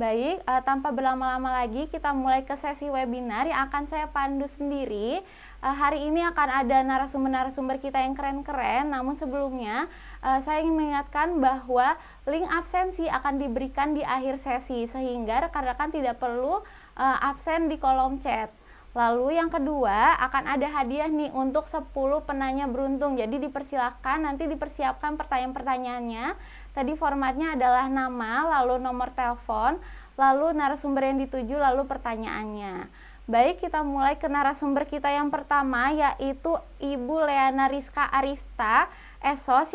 Baik, tanpa berlama-lama lagi kita mulai ke sesi webinar yang akan saya pandu sendiri. Hari ini akan ada narasumber-narasumber kita yang keren-keren, namun sebelumnya saya ingin mengingatkan bahwa link absensi akan diberikan di akhir sesi sehingga rekan-rekan tidak perlu absen di kolom chat. Lalu yang kedua akan ada hadiah nih untuk 10 penanya beruntung. Jadi dipersilahkan nanti dipersiapkan pertanyaan-pertanyaannya. Tadi formatnya adalah nama, lalu nomor telepon, lalu narasumber yang dituju, lalu pertanyaannya. Baik, kita mulai ke narasumber kita yang pertama, yaitu Ibu Leana Rizka Arista, ESOS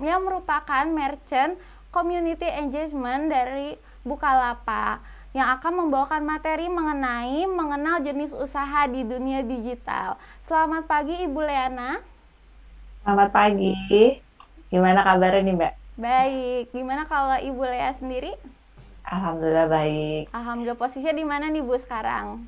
yang merupakan Merchant Community Engagement dari Bukalapak, yang akan membawakan materi mengenai mengenal jenis usaha di dunia digital. Selamat pagi Ibu Leana. Selamat pagi. Gimana kabarnya nih, Mbak? Baik, gimana kalau Ibu Lea sendiri? Alhamdulillah baik. Alhamdulillah, posisinya di mana nih Bu sekarang?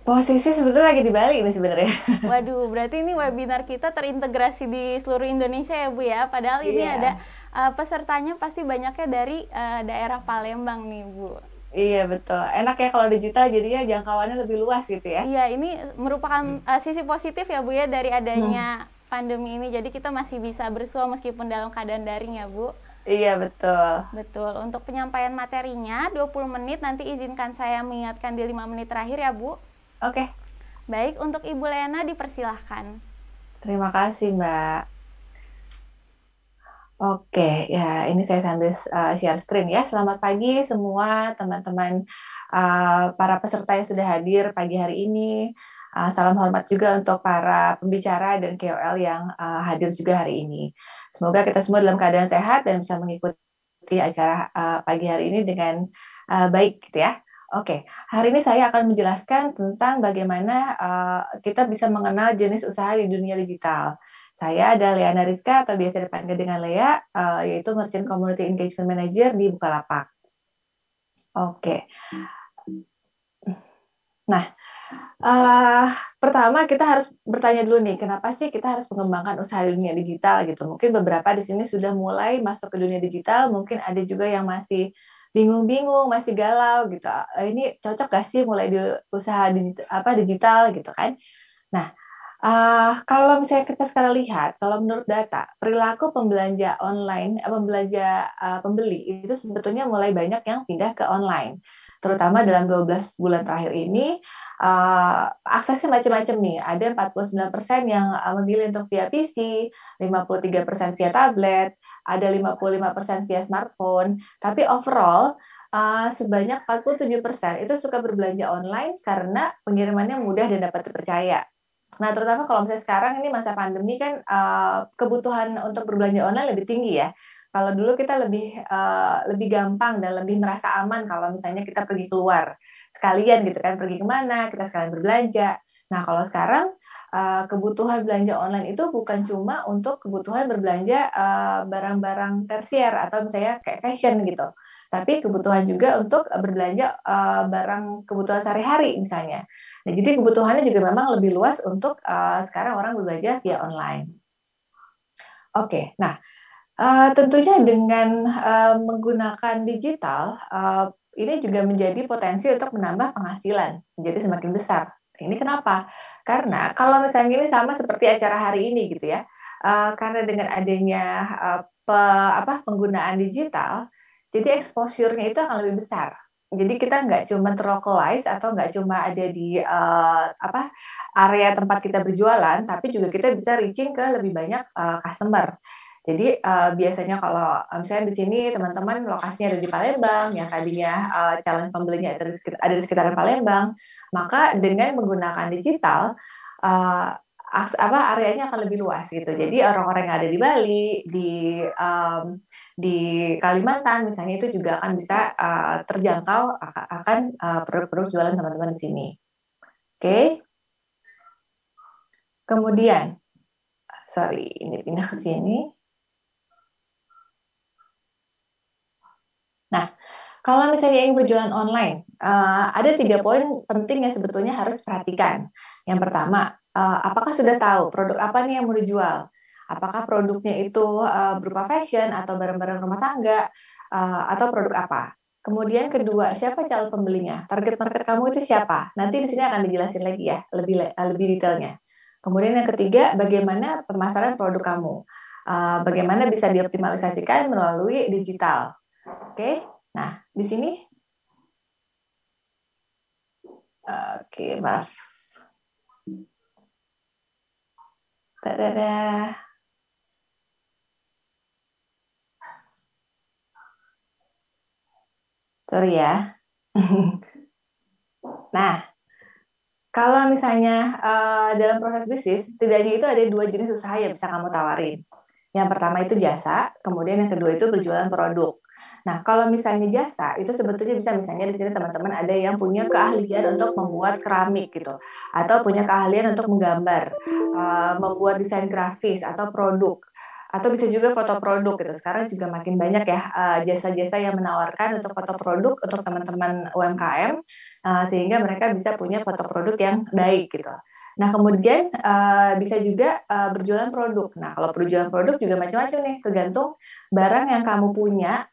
Posisi sebetulnya lagi di Bali nih sebenarnya. Waduh, berarti ini webinar kita terintegrasi di seluruh Indonesia ya Bu ya. Padahal ini ada Iya, pesertanya pasti banyaknya dari daerah Palembang nih Bu. iya betul. Enak ya kalau digital jadinya jangkauannya lebih luas gitu ya. Iya, ini merupakan sisi positif ya Bu ya dari Hmm, adanya pandemi ini. Jadi kita masih bisa bersua meskipun dalam keadaan daring ya Bu. iya betul. Betul, untuk penyampaian materinya 20 menit, nanti izinkan saya mengingatkan di 5 menit terakhir ya Bu. Oke, Baik, untuk Ibu Lena dipersilahkan. terima kasih, Mbak. Oke, ya ini saya sambil share screen ya. Selamat pagi semua teman-teman para peserta yang sudah hadir pagi hari ini. Salam hormat juga untuk para pembicara dan KOL yang hadir juga hari ini. Semoga kita semua dalam keadaan sehat dan bisa mengikuti acara pagi hari ini dengan baik gitu ya. Oke, hari ini saya akan menjelaskan tentang bagaimana kita bisa mengenal jenis usaha di dunia digital. Saya ada Leana Rizka atau biasa dipanggil dengan Lea, yaitu Merchant Community Engagement Manager di Bukalapak. Oke, nah uh, pertama kita harus bertanya dulu nih, kenapa sih kita harus mengembangkan usaha di dunia digital gitu? Mungkin beberapa di sini sudah mulai masuk ke dunia digital, mungkin ada juga yang masih bingung-bingung, masih galau gitu. Ini cocok gak sih mulai di usaha digital gitu kan? Nah, kalau misalnya kita sekarang lihat, kalau menurut data, perilaku pembelanja online, pembeli itu sebetulnya mulai banyak yang pindah ke online. Terutama dalam 12 bulan terakhir ini, aksesnya macam-macam nih. Ada 49% yang memilih untuk via PC, 53% via tablet, ada 55% via smartphone. Tapi overall, sebanyak 47% itu suka berbelanja online karena pengirimannya mudah dan dapat dipercaya. Nah, terutama kalau misalnya sekarang ini masa pandemi kan kebutuhan untuk berbelanja online lebih tinggi ya. Kalau dulu kita lebih gampang dan lebih merasa aman kalau misalnya kita pergi keluar sekalian gitu kan, pergi kemana kita sekalian berbelanja. Nah, kalau sekarang kebutuhan belanja online itu bukan cuma untuk kebutuhan berbelanja barang-barang tersier atau misalnya kayak fashion gitu, tapi kebutuhan juga untuk berbelanja barang kebutuhan sehari-hari misalnya. Nah, jadi kebutuhannya juga memang lebih luas untuk sekarang orang berbelanja via online. Oke, nah tentunya dengan menggunakan digital, ini juga menjadi potensi untuk menambah penghasilan, menjadi semakin besar. Ini kenapa? Karena kalau misalnya ini sama seperti acara hari ini gitu ya, karena dengan adanya penggunaan digital, jadi exposure-nya itu akan lebih besar. Jadi kita nggak cuma terlocalize atau nggak cuma ada di area tempat kita berjualan, tapi juga kita bisa reaching ke lebih banyak customer. Jadi biasanya kalau misalnya di sini teman-teman lokasinya ada di Palembang, yang tadinya calon pembelinya ada di sekitaran Palembang, maka dengan menggunakan digital areanya akan lebih luas gitu. Jadi orang-orang yang ada di Bali, di Kalimantan misalnya itu juga akan bisa terjangkau akan produk-produk jualan teman-teman di sini. Oke, kemudian sorry ini pindah ke sini. Nah, kalau misalnya ingin berjualan online, ada 3 poin penting yang sebetulnya harus perhatikan. Yang pertama, apakah sudah tahu produk apa nih yang mau dijual? Apakah produknya itu berupa fashion atau barang-barang rumah tangga atau produk apa? Kemudian kedua, siapa calon pembelinya? Target market kamu itu siapa? Nanti di sini akan dijelasin lagi ya, lebih detailnya. Kemudian yang ketiga, bagaimana pemasaran produk kamu? Bagaimana bisa dioptimalisasikan melalui digital? Oke, nah di sini, oke, maaf. Tadadah. Sorry ya. Nah, kalau misalnya dalam proses bisnis, setidaknya itu ada dua jenis usaha yang bisa kamu tawarin. Yang pertama itu jasa, kemudian yang kedua itu berjualan produk. Nah, kalau misalnya jasa, itu sebetulnya bisa misalnya di sini teman-teman ada yang punya keahlian untuk membuat keramik gitu, atau punya keahlian untuk menggambar, membuat desain grafis atau produk, atau bisa juga foto produk gitu. Sekarang juga makin banyak ya jasa-jasa yang menawarkan untuk foto produk untuk teman-teman UMKM, sehingga mereka bisa punya foto produk yang baik gitu. Nah, kemudian bisa juga berjualan produk. Nah, kalau berjualan produk juga macam-macam nih, tergantung barang yang kamu punya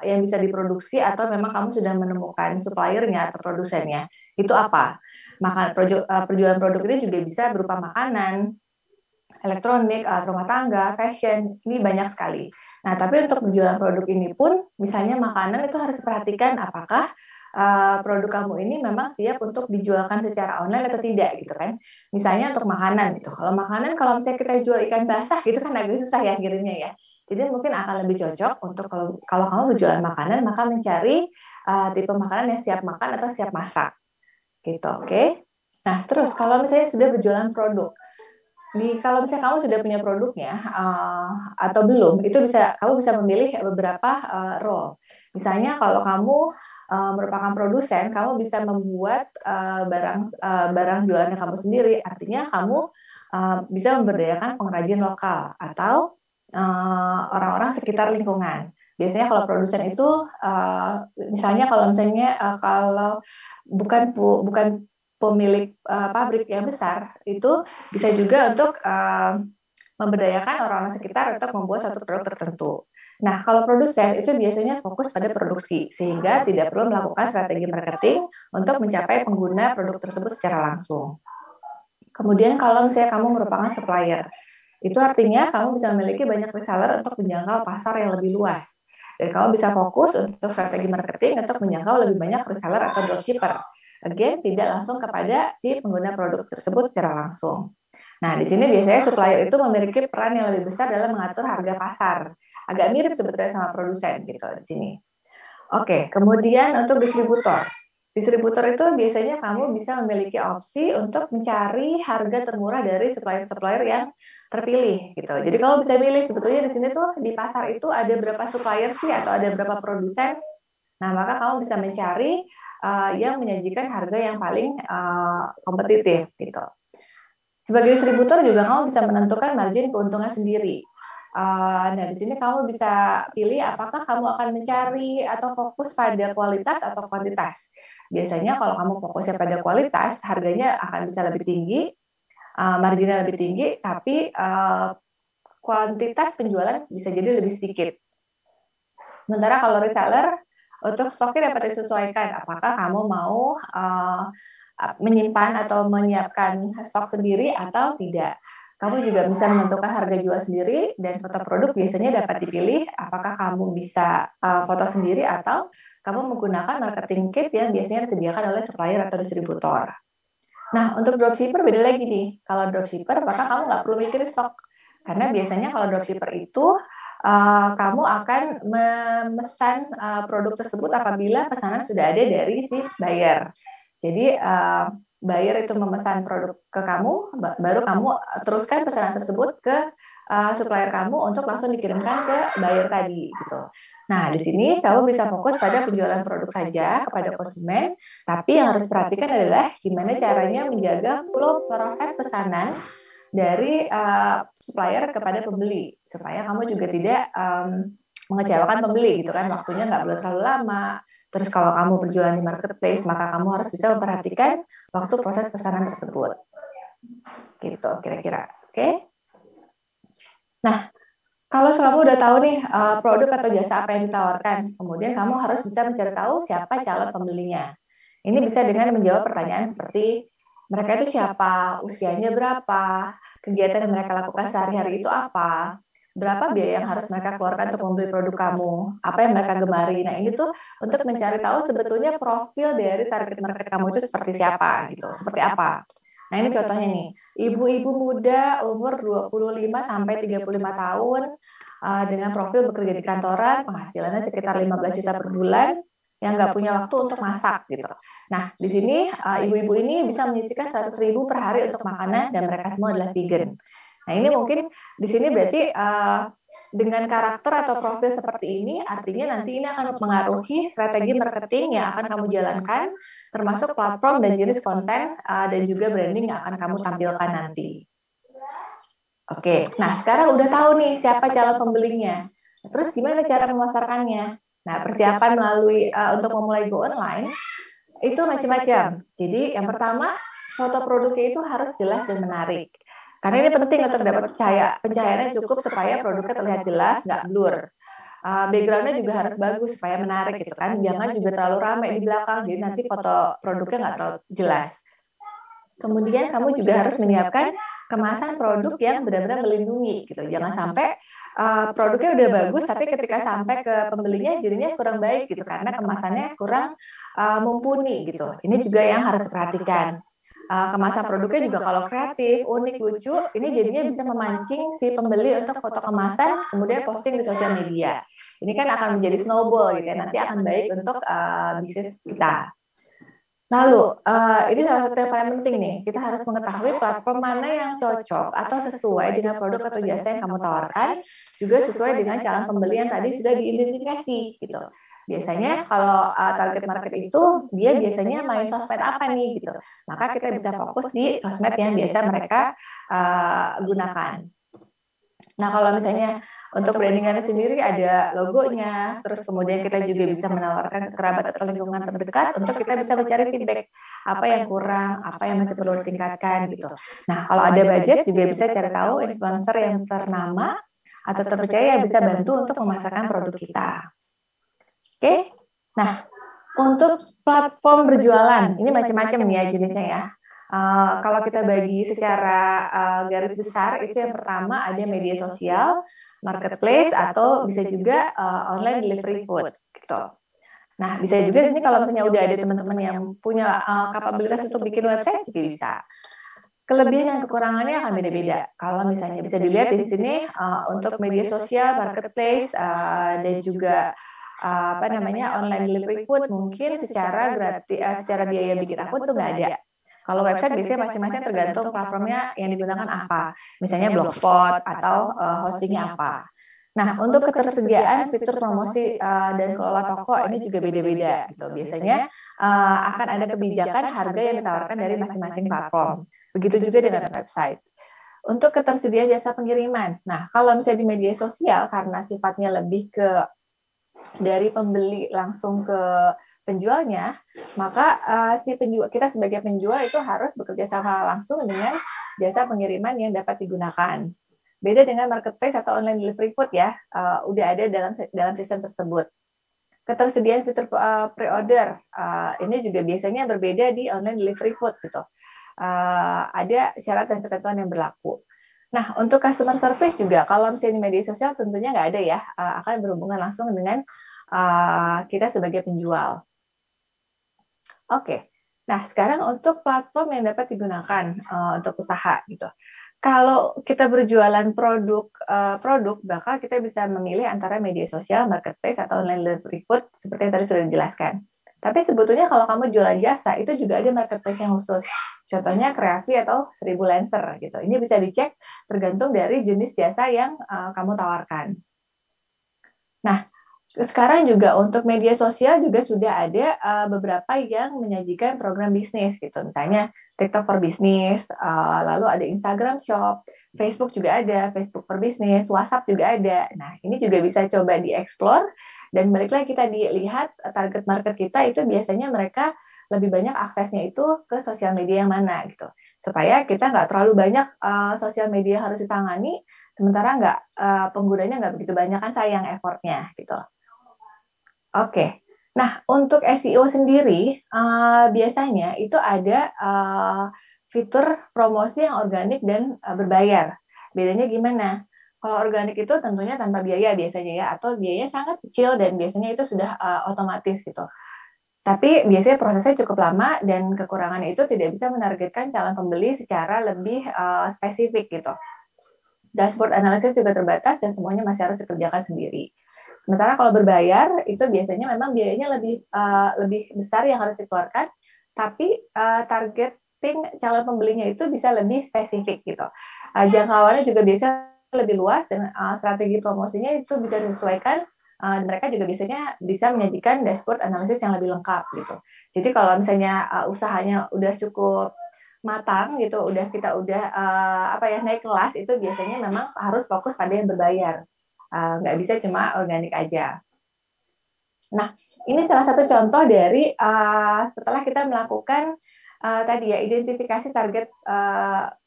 yang bisa diproduksi atau memang kamu sudah menemukan suppliernya atau produsennya. Itu apa? Perjualan produk ini juga bisa berupa makanan, elektronik, alat rumah tangga, fashion, ini banyak sekali. Nah, tapi untuk penjualan produk ini pun, misalnya makanan itu harus perhatikan apakah produk kamu ini memang siap untuk dijualkan secara online atau tidak gitu kan. Misalnya untuk makanan gitu. Kalau misalnya kita jual ikan basah gitu kan agak susah ya kirimnya ya. Jadi mungkin akan lebih cocok untuk kalau kamu berjualan makanan maka mencari tipe makanan yang siap makan atau siap masak gitu, oke? Nah, terus kalau misalnya sudah berjualan produk, kalau misalnya kamu sudah punya produknya atau belum, itu kamu bisa memilih beberapa role. Misalnya kalau kamu merupakan produsen, kamu bisa membuat barang jualannya kamu sendiri. Artinya kamu bisa memberdayakan pengrajin lokal atau orang-orang sekitar lingkungan. Biasanya kalau produsen itu, misalnya kalau bukan pemilik pabrik yang besar, itu bisa juga untuk memberdayakan orang-orang sekitar untuk membuat satu produk tertentu. Nah, kalau produsen itu biasanya fokus pada produksi, sehingga tidak perlu melakukan strategi marketing untuk mencapai pengguna produk tersebut secara langsung. Kemudian kalau misalnya kamu merupakan supplier, itu artinya kamu bisa memiliki banyak reseller untuk menjangkau pasar yang lebih luas. Dan kamu bisa fokus untuk strategi marketing untuk menjangkau lebih banyak reseller atau dropshipper. Again, tidak langsung kepada si pengguna produk tersebut secara langsung. Nah, di sini biasanya supplier itu memiliki peran yang lebih besar dalam mengatur harga pasar. Agak mirip sebetulnya sama produsen gitu di sini. Oke, kemudian untuk distributor. Distributor itu biasanya kamu bisa memiliki opsi untuk mencari harga termurah dari supplier-supplier yang terpilih gitu. Jadi kamu bisa pilih sebetulnya di sini tuh di pasar itu ada berapa supplier sih atau ada berapa produsen. Nah, maka kamu bisa mencari yang menyajikan harga yang paling kompetitif gitu. Sebagai distributor juga kamu bisa menentukan margin keuntungan sendiri. Nah, di sini kamu bisa pilih apakah kamu akan mencari atau fokus pada kualitas atau kuantitas. Biasanya kalau kamu fokusnya pada kualitas, harganya akan bisa lebih tinggi, marginnya lebih tinggi, tapi kuantitas penjualan bisa jadi lebih sedikit. Sementara kalau reseller, untuk stoknya dapat disesuaikan. Apakah kamu mau menyimpan atau menyiapkan stok sendiri atau tidak. Kamu juga bisa menentukan harga jual sendiri dan foto produk biasanya dapat dipilih apakah kamu bisa foto sendiri atau kamu menggunakan marketing kit yang biasanya disediakan oleh supplier atau distributor. Nah, untuk dropshipper beda lagi nih. Kalau dropshipper, maka kamu nggak perlu mikirin stok. Karena biasanya kalau dropshipper itu kamu akan memesan produk tersebut apabila pesanan sudah ada dari si buyer. Jadi buyer itu memesan produk ke kamu, baru kamu teruskan pesanan tersebut ke supplier kamu untuk langsung dikirimkan ke buyer tadi gitu. Nah, di sini kamu bisa fokus pada penjualan produk saja kepada konsumen, tapi yang harus perhatikan adalah gimana caranya menjaga flow proses pesanan dari supplier kepada pembeli, supaya kamu juga tidak mengecewakan pembeli gitu kan, waktunya nggak boleh terlalu lama. Terus kalau kamu berjualan di marketplace, maka kamu harus bisa memperhatikan waktu proses pesanan tersebut. Gitu kira-kira. Oke? Nah, Kalau kamu udah tahu nih produk atau jasa apa yang ditawarkan, kemudian kamu harus bisa mencari tahu siapa calon pembelinya. Ini bisa dengan menjawab pertanyaan seperti mereka itu siapa, usianya berapa, kegiatan yang mereka lakukan sehari-hari itu apa, berapa biaya yang harus mereka keluarkan untuk membeli produk kamu, apa yang mereka gemari. Nah, ini tuh untuk mencari tahu sebetulnya profil dari target market kamu itu seperti siapa gitu, seperti apa. Nah, ini contohnya nih, ibu-ibu muda umur 25 sampai 35 tahun dengan profil bekerja di kantoran, penghasilannya sekitar 15 juta per bulan, yang nggak punya waktu untuk masak gitu. Nah, di sini ibu-ibu ini bisa menyisihkan 100.000 per hari untuk makanan dan mereka semua adalah vegan. Nah, ini mungkin di sini berarti dengan karakter atau profil seperti ini, artinya nanti ini akan mempengaruhi strategi marketing yang akan kamu jalankan, termasuk platform dan jenis konten dan juga branding yang akan kamu tampilkan nanti. Oke, nah sekarang udah tahu nih siapa calon pembelinya. Terus gimana cara memasarkannya? Nah, persiapan melalui untuk memulai go online itu macam-macam. Jadi yang pertama, foto produknya itu harus jelas dan menarik. Karena ini penting untuk dapat pencahayaannya cukup supaya produknya terlihat jelas, nggak blur. Backgroundnya juga harus bagus supaya menarik gitu kan. Jangan juga terlalu ramai di belakang, jadi nanti foto produknya nggak terlalu jelas. Kemudian kamu juga harus menyiapkan kemasan produk yang benar-benar melindungi gitu. Jangan sampai produknya udah bagus tapi ketika sampai ke pembelinya jadinya kurang baik gitu karena kemasannya kurang mumpuni gitu. Ini juga yang harus diperhatikan. Kemasan produknya juga kalau kreatif, unik, lucu, ini jadinya bisa memancing si pembeli untuk foto kemasan kemudian posting di sosial media. Ini kan akan menjadi snowball gitu ya. Nanti akan baik untuk bisnis kita. Lalu, ini salah satu yang paling penting nih, kita harus mengetahui platform mana yang cocok atau sesuai dengan produk atau jasa yang kamu tawarkan, juga sesuai dengan calon pembeli yang tadi sudah diidentifikasi gitu. Biasanya kalau target market itu, dia biasanya main sosmed apa nih gitu. Maka kita bisa fokus di sosmed yang biasa mereka gunakan. Nah, kalau misalnya untuk brandingannya sendiri ada logonya, terus kemudian kita juga bisa menawarkan ke kerabat atau lingkungan terdekat untuk kita bisa mencari feedback apa yang kurang, apa yang masih perlu ditingkatkan gitu. Nah, kalau ada budget juga bisa cari tahu influencer yang ternama atau terpercaya yang bisa bantu untuk memasarkan produk kita. Oke? Nah, untuk platform berjualan, ini macam-macam ya jenisnya ya. Kalau kita bagi secara garis besar, itu yang pertama ada media sosial, marketplace, atau bisa juga online delivery food. Gitu. Nah, bisa juga di sini kalau misalnya udah ada teman-teman yang punya kapabilitas untuk bikin website juga bisa. Kelebihan dan kekurangannya akan beda-beda. Kalau misalnya bisa dilihat di sini untuk media sosial, marketplace, dan juga online delivery food mungkin secara gratis, secara biaya bikin akun tuh nggak ada. Kalau website biasanya masing-masing tergantung platformnya yang digunakan apa. Misalnya Blogspot atau hostingnya apa. Nah, untuk ketersediaan fitur promosi dan kelola toko ini juga beda-beda. Gitu. Biasanya akan ada kebijakan harga yang ditawarkan dari masing-masing platform. Begitu juga dengan website. Untuk ketersediaan jasa pengiriman. Nah, kalau misalnya di media sosial karena sifatnya lebih ke dari pembeli langsung ke penjualnya, maka kita sebagai penjual itu harus bekerja sama langsung dengan jasa pengiriman yang dapat digunakan. Beda dengan marketplace atau online delivery food ya, udah ada dalam sistem tersebut. Ketersediaan fitur pre-order ini juga biasanya berbeda di online delivery food gitu. Ada syarat dan ketentuan yang berlaku. Nah, untuk customer service juga, kalau misalnya di media sosial tentunya nggak ada ya, akan berhubungan langsung dengan kita sebagai penjual. Oke, nah sekarang untuk platform yang dapat digunakan untuk usaha gitu. Kalau kita berjualan produk, maka kita bisa memilih antara media sosial, marketplace, atau online delivery food seperti yang tadi sudah dijelaskan. Tapi sebetulnya kalau kamu jualan jasa, itu juga ada marketplace yang khusus. Contohnya Kreavi atau 1000 Lancer gitu. Ini bisa dicek tergantung dari jenis jasa yang kamu tawarkan. Nah, sekarang juga untuk media sosial juga sudah ada beberapa yang menyajikan program bisnis gitu. Misalnya TikTok for Business, lalu ada Instagram Shop, Facebook juga ada, Facebook for Business, WhatsApp juga ada. Nah, ini juga bisa coba dieksplor dan balik lagi kita dilihat target market kita itu biasanya mereka lebih banyak aksesnya itu ke sosial media yang mana gitu. Supaya kita nggak terlalu banyak sosial media harus ditangani, sementara penggunanya nggak begitu banyak, kan sayang effortnya gitu. Oke. Nah, untuk SEO sendiri, biasanya itu ada fitur promosi yang organik dan berbayar. Bedanya gimana? Kalau organik itu tentunya tanpa biaya biasanya ya, atau biayanya sangat kecil dan biasanya itu sudah otomatis gitu. Tapi biasanya prosesnya cukup lama dan kekurangannya itu tidak bisa menargetkan calon pembeli secara lebih spesifik gitu. Dashboard analisis juga terbatas dan semuanya masih harus dikerjakan sendiri. Sementara kalau berbayar itu biasanya memang biayanya lebih besar yang harus dikeluarkan, tapi targeting calon pembelinya itu bisa lebih spesifik gitu. Jangkauannya juga biasa lebih luas dan strategi promosinya itu bisa disesuaikan. Mereka juga biasanya bisa menyajikan dashboard analisis yang lebih lengkap gitu. Jadi kalau misalnya usahanya udah cukup matang gitu, kita udah naik kelas, itu biasanya memang harus fokus pada yang berbayar. Nggak bisa cuma organik aja. Nah, ini salah satu contoh dari setelah kita melakukan tadi ya identifikasi target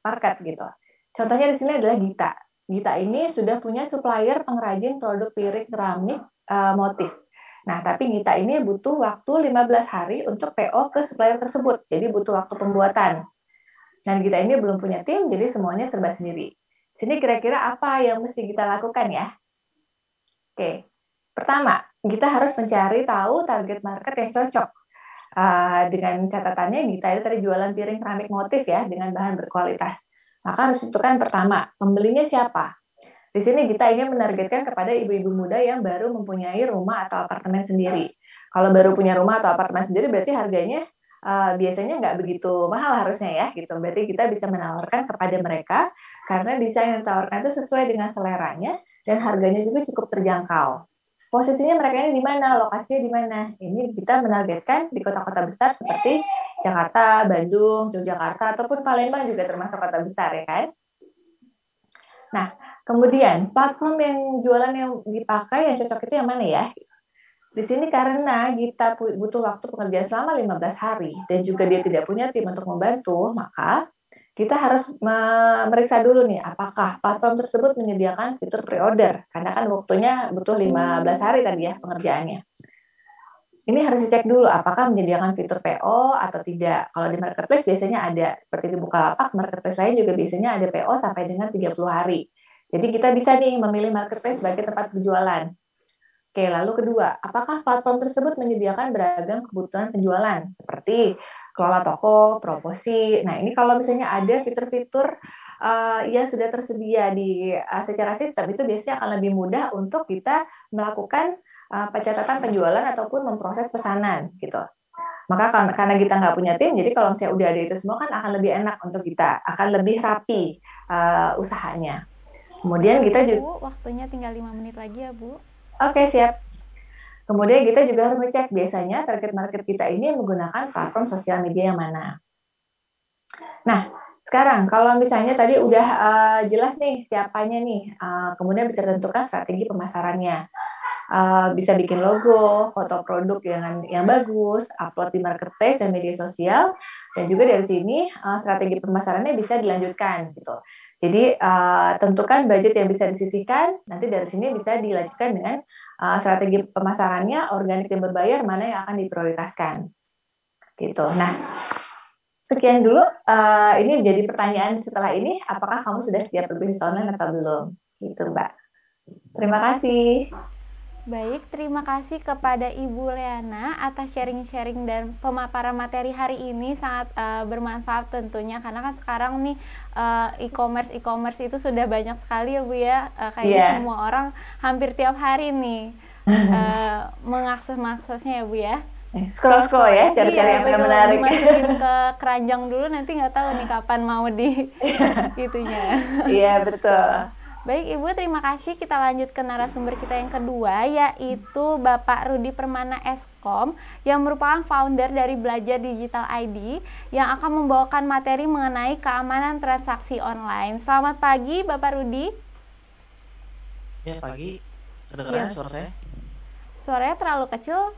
market gitu. Contohnya di sini adalah Gita. Gita ini sudah punya supplier pengrajin produk piring keramik motif. Nah, tapi Gita ini butuh waktu 15 hari untuk PO ke supplier tersebut. Jadi butuh waktu pembuatan. Dan Gita ini belum punya tim, jadi semuanya serba sendiri. Sini kira-kira apa yang mesti kita lakukan ya? Oke, pertama, kita harus mencari tahu target market yang cocok. Dengan catatannya, Gita itu tadi jualan piring keramik motif ya, dengan bahan berkualitas. Maka harus tentukan pertama, pembelinya siapa? Di sini Gita ingin menargetkan kepada ibu-ibu muda yang baru mempunyai rumah atau apartemen sendiri. Kalau baru punya rumah atau apartemen sendiri, berarti harganya biasanya nggak begitu mahal harusnya ya, gitu. Berarti kita bisa menawarkan kepada mereka, karena desain yang ditawarkan itu sesuai dengan seleranya, dan harganya juga cukup terjangkau. Posisinya mereka ini di mana, lokasinya di mana? Ini kita menargetkan di kota-kota besar seperti Jakarta, Bandung, Yogyakarta, ataupun Palembang juga termasuk kota besar ya kan? Nah, kemudian platform yang jualan yang dipakai yang cocok itu yang mana ya? Di sini karena kita butuh waktu pekerjaan selama 15 hari dan juga dia tidak punya tim untuk membantu, maka kita harus memeriksa dulu nih apakah platform tersebut menyediakan fitur pre-order, karena kan waktunya butuh 15 hari tadi ya pengerjaannya. Ini harus dicek dulu apakah menyediakan fitur PO atau tidak. Kalau di marketplace biasanya ada, seperti di Bukalapak, marketplace lain juga biasanya ada PO sampai dengan 30 hari. Jadi kita bisa nih memilih marketplace sebagai tempat berjualan. Oke, lalu kedua, apakah platform tersebut menyediakan beragam kebutuhan penjualan seperti kelola toko, promosi. Nah, ini kalau misalnya ada fitur-fitur yang sudah tersedia secara sistem, itu biasanya akan lebih mudah untuk kita melakukan pencatatan penjualan ataupun memproses pesanan gitu. Maka karena kita nggak punya tim, jadi kalau misalnya udah ada itu semua kan akan lebih enak untuk kita, akan lebih rapi usahanya. Kemudian kita juga, Bu, waktunya tinggal 5 menit lagi ya Bu. Oke, siap. Kemudian kita juga harus ngecek biasanya target market kita ini menggunakan platform sosial media yang mana. Nah, sekarang kalau misalnya tadi udah jelas nih siapanya nih, kemudian bisa tentukan strategi pemasarannya. Bisa bikin logo, foto produk yang bagus, upload di marketplace dan media sosial, dan juga dari sini strategi pemasarannya bisa dilanjutkan gitu. Jadi tentukan budget yang bisa disisihkan, nanti dari sini bisa dilanjutkan dengan strategi pemasarannya, organik dan berbayar, mana yang akan diprioritaskan. Gitu. Nah, sekian dulu. Ini jadi pertanyaan setelah ini, apakah kamu sudah siap berbisnis online atau belum? Gitu, Mbak. Terima kasih. Baik, terima kasih kepada Ibu Leana atas sharing-sharing dan pemaparan materi hari ini, sangat bermanfaat tentunya, karena kan sekarang nih e-commerce itu sudah banyak sekali ya Bu ya, kayaknya semua orang hampir tiap hari nih mengaksesnya ya Bu ya. Scroll ya, cari-cari yang menarik. Dimasukin ke keranjang dulu, nanti nggak tahu nih kapan mau di gitunya. Iya, betul. Baik Ibu, terima kasih. Kita lanjut ke narasumber kita yang kedua, yaitu Bapak Rudi Permana Eskom, yang merupakan founder dari Belajar Digital ID, yang akan membawakan materi mengenai keamanan transaksi online. Selamat pagi Bapak Rudi. Ya, pagi. Kedengaran suara saya? Suaranya terlalu kecil.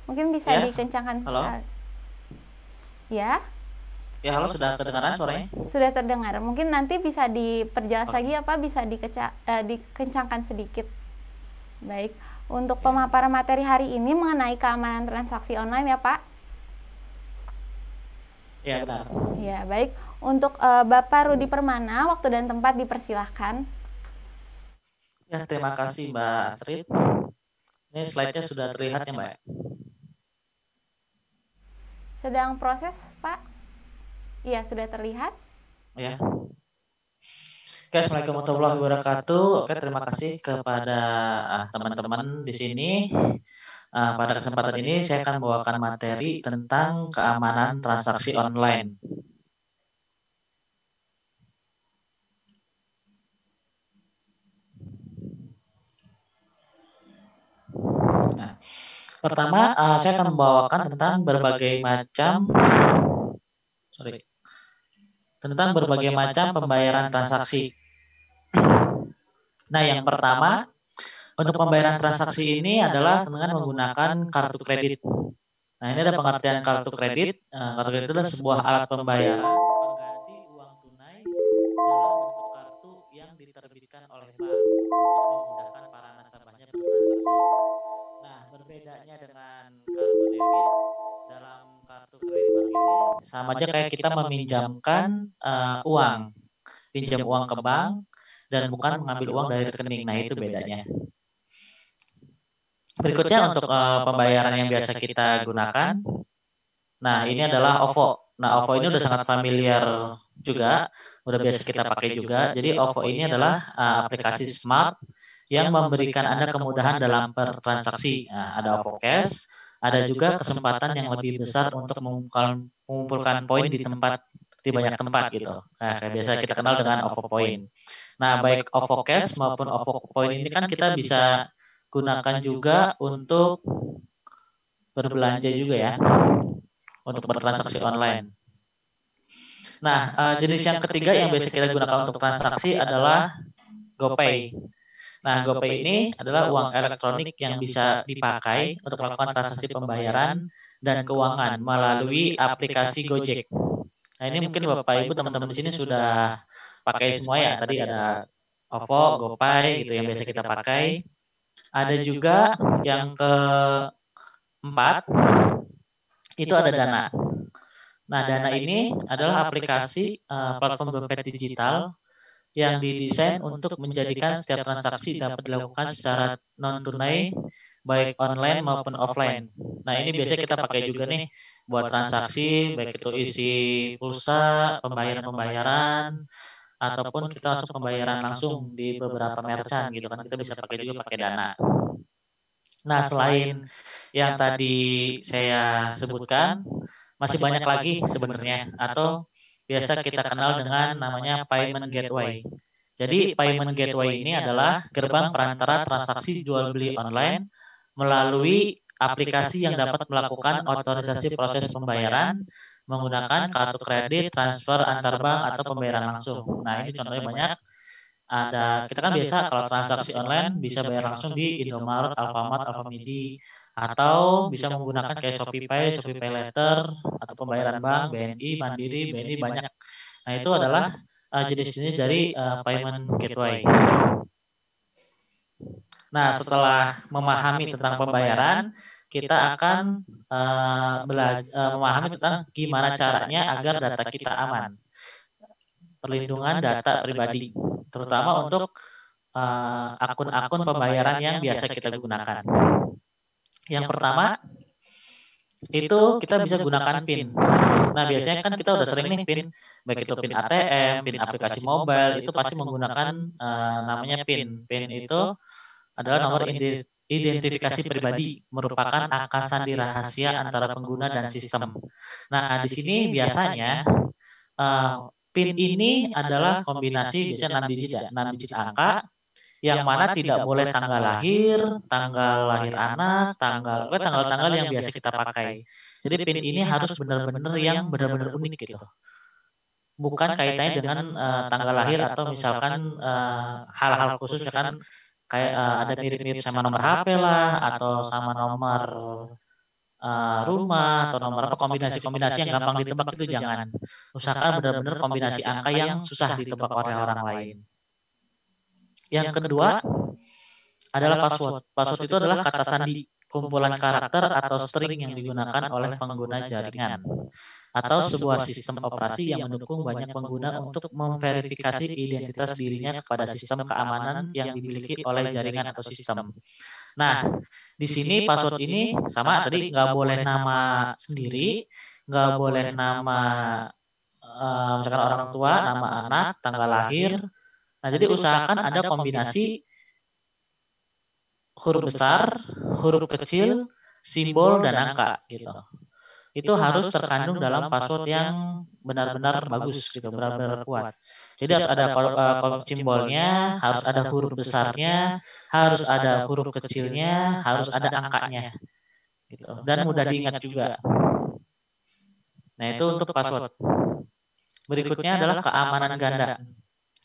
Mungkin bisa dikencangkan Halo? sekali. Ya. Ya, halo, sudah kedengaran suaranya? Sudah terdengar. Mungkin nanti bisa diperjelas lagi apa bisa dikencangkan sedikit. Baik. Untuk pemaparan materi hari ini mengenai keamanan transaksi online ya, Pak? Ya, benar. Ya, baik. Untuk Bapak Rudi Permana, waktu dan tempat dipersilahkan. Ya, terima kasih Mbak Astrid. Ini slide-nya sudah terlihat ya, Mbak? Sedang proses, Pak? Iya, sudah terlihat. Ya. Oke, Assalamualaikum warahmatullahi wabarakatuh. Oke, terima kasih kepada teman-teman di sini. Pada kesempatan ini saya akan membawakan materi tentang keamanan transaksi online. Nah, pertama saya akan membawakan tentang berbagai macam pembayaran transaksi. Nah, yang pertama, untuk pembayaran transaksi ini adalah dengan menggunakan kartu kredit. Nah, ini ada pengertian kartu kredit. Kartu kredit itu adalah sebuah alat pembayaran pengganti uang tunai dalam bentuk kartu yang diterbitkan oleh bank untuk memudahkan para nasabahnya bertransaksi. Nah, berbedanya dengan kartu debit, dalam kartu kredit bank ini sama aja kayak kita meminjamkan uang, pinjam uang ke bank dan bukan mengambil uang dari rekening. Nah, itu bedanya. Berikutnya untuk pembayaran yang biasa kita gunakan. Nah, ini adalah OVO. Nah, OVO ini udah sangat familiar juga, udah biasa kita pakai juga. Jadi OVO ini adalah aplikasi smart yang memberikan Anda kemudahan dalam bertransaksi. Nah, ada OVO Cash, ada juga kesempatan yang lebih besar untuk mengumpulkan poin di banyak tempat gitu. Nah, kayak biasa kita kenal dengan OVO Point. Nah, baik OVO Cash maupun OVO Point ini kan kita bisa gunakan juga untuk berbelanja juga ya, untuk bertransaksi online. Nah, jenis yang ketiga yang biasa kita gunakan untuk transaksi adalah GoPay. Nah, GoPay ini adalah uang elektronik yang bisa dipakai untuk melakukan transaksi pembayaran dan keuangan melalui aplikasi Gojek. Nah, ini mungkin Bapak Ibu teman-teman di sini sudah pakai semua ya. Tadi ada OVO, GoPay gitu yang biasa kita pakai. Ada juga yang keempat, itu ada Dana. Nah, Dana ini adalah aplikasi platform dompet digital yang didesain untuk menjadikan setiap transaksi dapat dilakukan secara non-tunai, baik online maupun offline. Nah, ini biasanya kita pakai juga nih buat transaksi, baik itu isi pulsa, pembayaran-pembayaran, ataupun kita langsung pembayaran langsung di beberapa merchant gitu kan. Kita bisa pakai juga pakai Dana. Nah, selain yang tadi saya sebutkan, masih banyak lagi sebenarnya, atau biasa kita kenal dengan namanya payment gateway. Jadi payment gateway ini adalah gerbang perantara transaksi jual beli online melalui aplikasi yang dapat melakukan otorisasi proses pembayaran menggunakan kartu kredit, transfer antar bank atau pembayaran langsung. Nah, ini contohnya banyak. Kita kan biasa kalau transaksi online bisa bayar langsung di Indomaret, Alfamart, Alfamidi, atau bisa menggunakan kayak ShopeePay, ShopeePay Later, atau pembayaran bank, BNI, Mandiri, BNI banyak. Nah, itu adalah jenis-jenis dari payment gateway. Nah, setelah memahami tentang pembayaran, kita akan memahami tentang gimana caranya agar data kita aman. Perlindungan data pribadi, terutama untuk akun-akun pembayaran yang biasa kita gunakan. Yang pertama, itu kita bisa gunakan PIN. Nah, biasanya kan kita udah sering nih PIN, baik itu PIN ATM, PIN aplikasi mobile, itu pasti menggunakan namanya PIN. PIN itu adalah nomor identifikasi pribadi, merupakan angka sandi rahasia antara pengguna dan sistem. Nah, di sini biasanya PIN ini adalah kombinasi biasanya 6 digit ya, 6 digit angka yang mana tidak boleh tanggal lahir anak, tanggal-tanggal yang biasa kita pakai. Jadi PIN ini harus benar-benar yang benar-benar unik gitu. Bukan kaitannya dengan tanggal lahir atau misalkan hal-hal khusus misalkan kayak ada mirip-mirip sama nomor HP lah atau sama nomor rumah atau nomor apa, kombinasi-kombinasi yang gampang ditebak itu jangan. Usahakan benar-benar kombinasi angka yang susah ditebak oleh orang lain. Yang kedua adalah password. Password itu adalah kata sandi, kumpulan karakter atau string yang digunakan oleh pengguna jaringan atau sebuah sistem operasi yang mendukung banyak pengguna untuk memverifikasi identitas dirinya kepada sistem keamanan yang dimiliki oleh jaringan atau sistem. Nah, di sini password ini sama tadi, nggak boleh nama sendiri, nggak boleh nama misalkan orang tua, nama anak, tanggal lahir. Nah, jadi usahakan ada kombinasi huruf besar, huruf kecil, simbol, dan angka gitu. Itu harus terkandung dalam password yang benar-benar bagus gitu, benar-benar kuat. Jadi harus ada simbolnya, harus ada huruf besarnya, harus ada huruf kecilnya, harus ada angkanya gitu. Dan mudah diingat juga. Nah, itu untuk password. Berikutnya adalah keamanan ganda.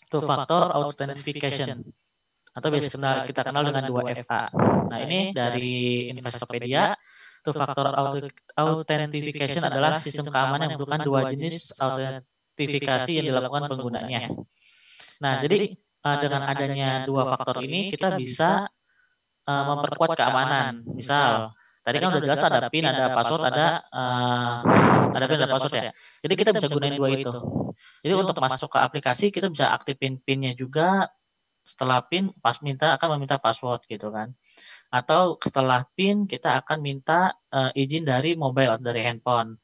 Two factor authentication atau biasa kita kenal dengan 2FA. Nah, ini dari Investopedia. Two factor authentication adalah sistem keamanan yang merupakan dua jenis autentifikasi yang dilakukan penggunanya. Nah, jadi dengan adanya dua faktor ini kita bisa memperkuat keamanan. Misal, tadi kan udah jelas ada PIN, ada password, ada PIN, ada password ya. Jadi kita bisa gunain dua itu. Jadi untuk masuk ke aplikasi kita bisa aktifin PIN-nya juga. Setelah PIN akan meminta password gitu kan. Atau setelah PIN kita akan minta izin dari mobile atau dari handphone.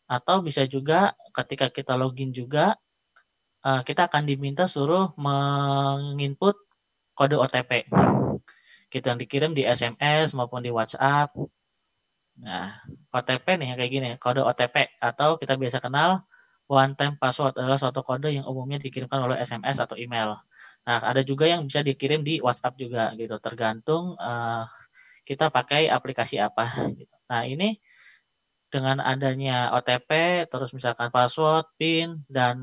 Atau bisa juga ketika kita login juga kita akan diminta suruh menginput kode OTP. Gitu yang dikirim di SMS maupun di WhatsApp. Nah, OTP nih yang kayak gini, kode OTP atau kita biasa kenal one time password adalah suatu kode yang umumnya dikirimkan oleh SMS atau email. Nah, ada juga yang bisa dikirim di WhatsApp juga gitu, tergantung kita pakai aplikasi apa gitu. Nah, ini dengan adanya OTP, terus misalkan password, PIN, dan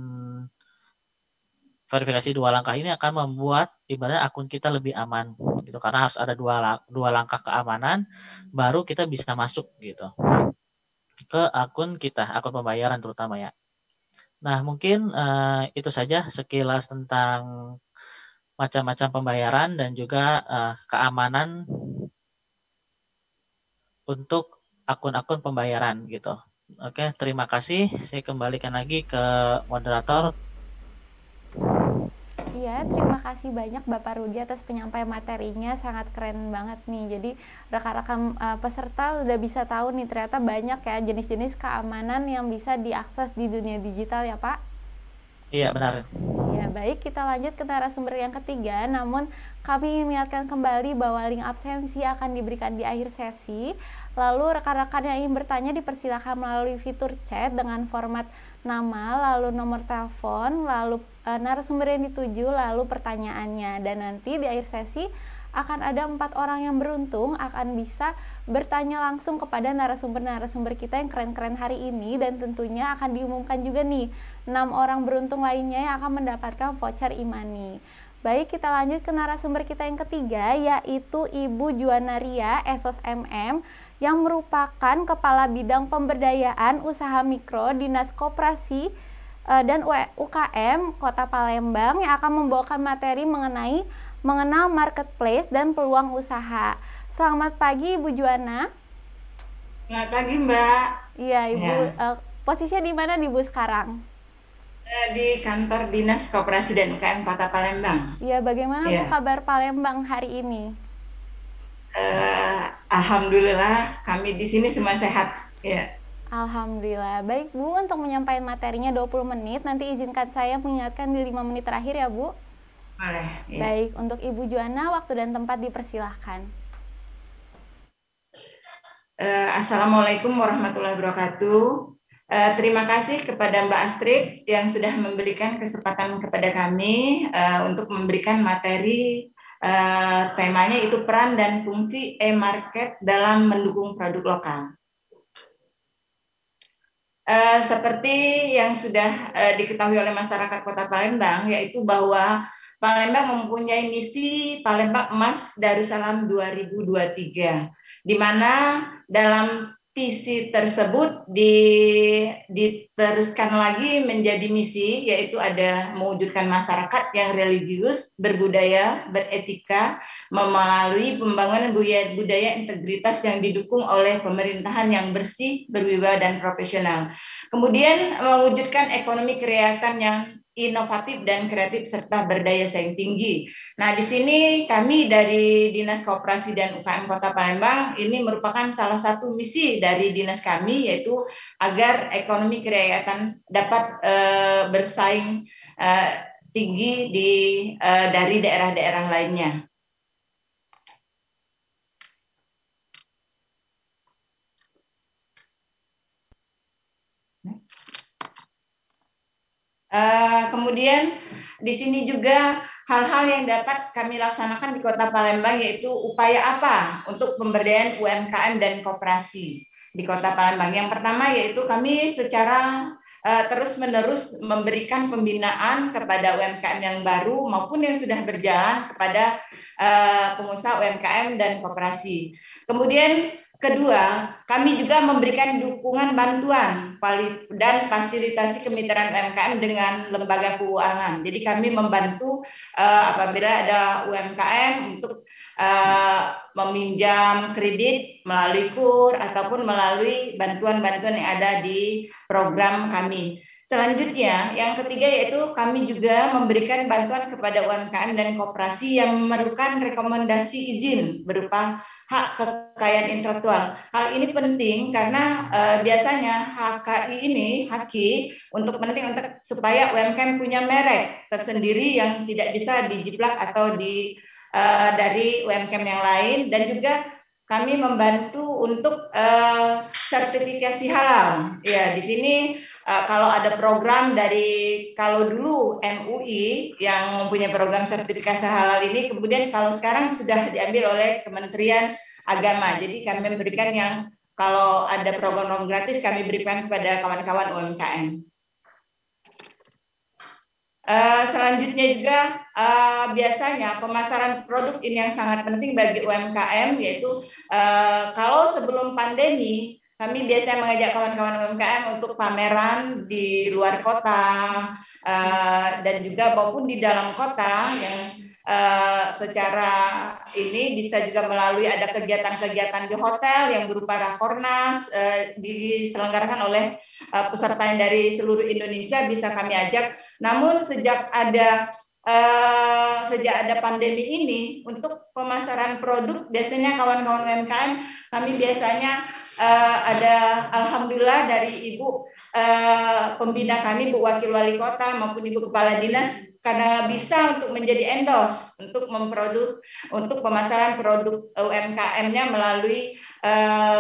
verifikasi 2 langkah ini akan membuat ibaratnya akun kita lebih aman gitu, karena harus ada dua langkah keamanan baru kita bisa masuk gitu ke akun kita, akun pembayaran terutama ya. Nah, mungkin itu saja sekilas tentang macam-macam pembayaran dan juga keamanan untuk akun-akun pembayaran gitu. Oke, terima kasih. Saya kembalikan lagi ke moderator. Iya, terima kasih banyak Bapak Rudi atas penyampaian materinya, sangat keren banget nih. Jadi rekan-rekan peserta udah bisa tahu nih ternyata banyak ya jenis-jenis keamanan yang bisa diakses di dunia digital ya Pak. Iya, benar. Ya, baik, kita lanjut ke narasumber yang ketiga. Namun kami ingin mengingatkan kembali bahwa link absensi akan diberikan di akhir sesi. Lalu rekan-rekan yang ingin bertanya dipersilakan melalui fitur chat dengan format nama, lalu nomor telepon, lalu narasumber yang dituju, lalu pertanyaannya. Dan nanti di akhir sesi akan ada 4 orang yang beruntung akan bisa bertanya langsung kepada narasumber-narasumber kita yang keren-keren hari ini, dan tentunya akan diumumkan juga nih 6 orang beruntung lainnya yang akan mendapatkan voucher e-money. Baik, kita lanjut ke narasumber kita yang ketiga, yaitu Ibu Juanaria, Esos MM, yang merupakan Kepala Bidang Pemberdayaan Usaha Mikro Dinas Koperasi dan UKM Kota Palembang, yang akan membawakan materi mengenal marketplace dan peluang usaha. Selamat pagi Ibu Juana. Selamat pagi Mbak. Iya Ibu, posisinya di mana Ibu sekarang? Di kantor Dinas Koperasi dan UKM Kota Palembang. Iya, bagaimana Bu kabar Palembang hari ini? Alhamdulillah kami di sini semua sehat. Ya. Alhamdulillah. Baik Bu, untuk menyampaikan materinya 20 menit, nanti izinkan saya mengingatkan di 5 menit terakhir ya Bu. Boleh. Ya. Baik, untuk Ibu Juana, waktu dan tempat dipersilahkan. Assalamualaikum warahmatullahi wabarakatuh. Terima kasih kepada Mbak Astrid yang sudah memberikan kesempatan kepada kami untuk memberikan materi, temanya itu peran dan fungsi e-market dalam mendukung produk lokal. Seperti yang sudah diketahui oleh masyarakat Kota Palembang, yaitu bahwa Palembang mempunyai misi Palembang Emas Darussalam 2023, di mana dalam visi tersebut diteruskan lagi menjadi misi, yaitu ada mewujudkan masyarakat yang religius, berbudaya, beretika, melalui pembangunan budaya integritas yang didukung oleh pemerintahan yang bersih, berwibawa, dan profesional. Kemudian mewujudkan ekonomi kerakyatan yang inovatif dan kreatif serta berdaya saing tinggi. Nah, di sini kami dari Dinas Koperasi dan UKM Kota Palembang ini merupakan salah satu misi dari dinas kami, yaitu agar ekonomi kerakyatan dapat bersaing tinggi dari daerah-daerah lainnya. Kemudian di sini juga hal-hal yang dapat kami laksanakan di Kota Palembang, yaitu upaya apa untuk pemberdayaan UMKM dan koperasi di Kota Palembang. Yang pertama yaitu kami secara terus-menerus memberikan pembinaan kepada UMKM yang baru maupun yang sudah berjalan kepada pengusaha UMKM dan koperasi. Kemudian kedua, kami juga memberikan dukungan bantuan dan fasilitasi kemitraan UMKM dengan lembaga keuangan. Jadi kami membantu apabila ada UMKM untuk meminjam kredit melalui KUR ataupun melalui bantuan-bantuan yang ada di program kami. Selanjutnya, yang ketiga yaitu kami juga memberikan bantuan kepada UMKM dan koperasi yang memerlukan rekomendasi izin berupa hak kekayaan intelektual. Hal ini penting karena biasanya haki untuk penting untuk supaya UMKM punya merek tersendiri yang tidak bisa dijiplak atau dari UMKM yang lain, dan juga kami membantu untuk sertifikasi halal. Ya, di sini kalau ada program kalau dulu MUI yang mempunyai program sertifikasi halal ini, kemudian kalau sekarang sudah diambil oleh Kementerian Agama. Jadi kami memberikan yang kalau ada program gratis kami berikan kepada kawan-kawan UMKM. Selanjutnya juga biasanya pemasaran produk ini yang sangat penting bagi UMKM, yaitu kalau sebelum pandemi kami biasanya mengajak kawan-kawan UMKM untuk pameran di luar kota dan juga maupun di dalam kota yang secara ini bisa juga melalui ada kegiatan-kegiatan di hotel yang berupa rakornas diselenggarakan oleh peserta yang dari seluruh Indonesia, bisa kami ajak. Namun sejak ada pandemi ini, untuk pemasaran produk biasanya kawan-kawan UMKM kami biasanya ada alhamdulillah dari Ibu pembina kami, Bu Wakil Wali Kota maupun Ibu Kepala Dinas, karena bisa untuk menjadi endorse untuk pemasaran produk UMKM-nya melalui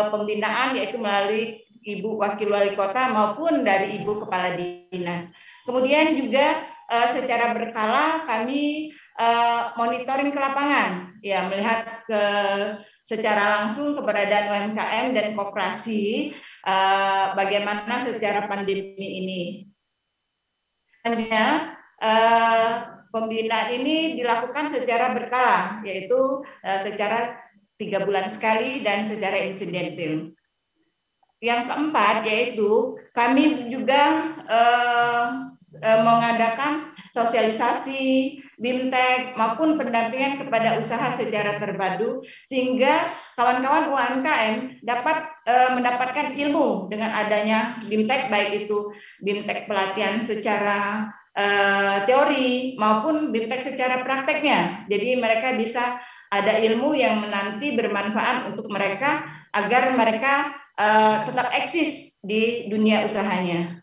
pembinaan, yaitu melalui Ibu Wakil Wali Kota maupun dari Ibu Kepala Dinas. Kemudian juga secara berkala kami monitoring ke lapangan, ya, melihat secara langsung keberadaan UMKM dan koperasi bagaimana secara pandemi ini. Pembinaan ini dilakukan secara berkala, yaitu secara 3 bulan sekali dan secara insidental. Yang keempat yaitu kami juga mengadakan sosialisasi, BIMTEK maupun pendampingan kepada usaha secara terpadu, sehingga kawan-kawan UMKM dapat mendapatkan ilmu dengan adanya BIMTEK, baik itu BIMTEK pelatihan secara teori maupun BIMTEK secara prakteknya. Jadi mereka bisa ada ilmu yang nanti bermanfaat untuk mereka agar mereka tetap eksis di dunia usahanya.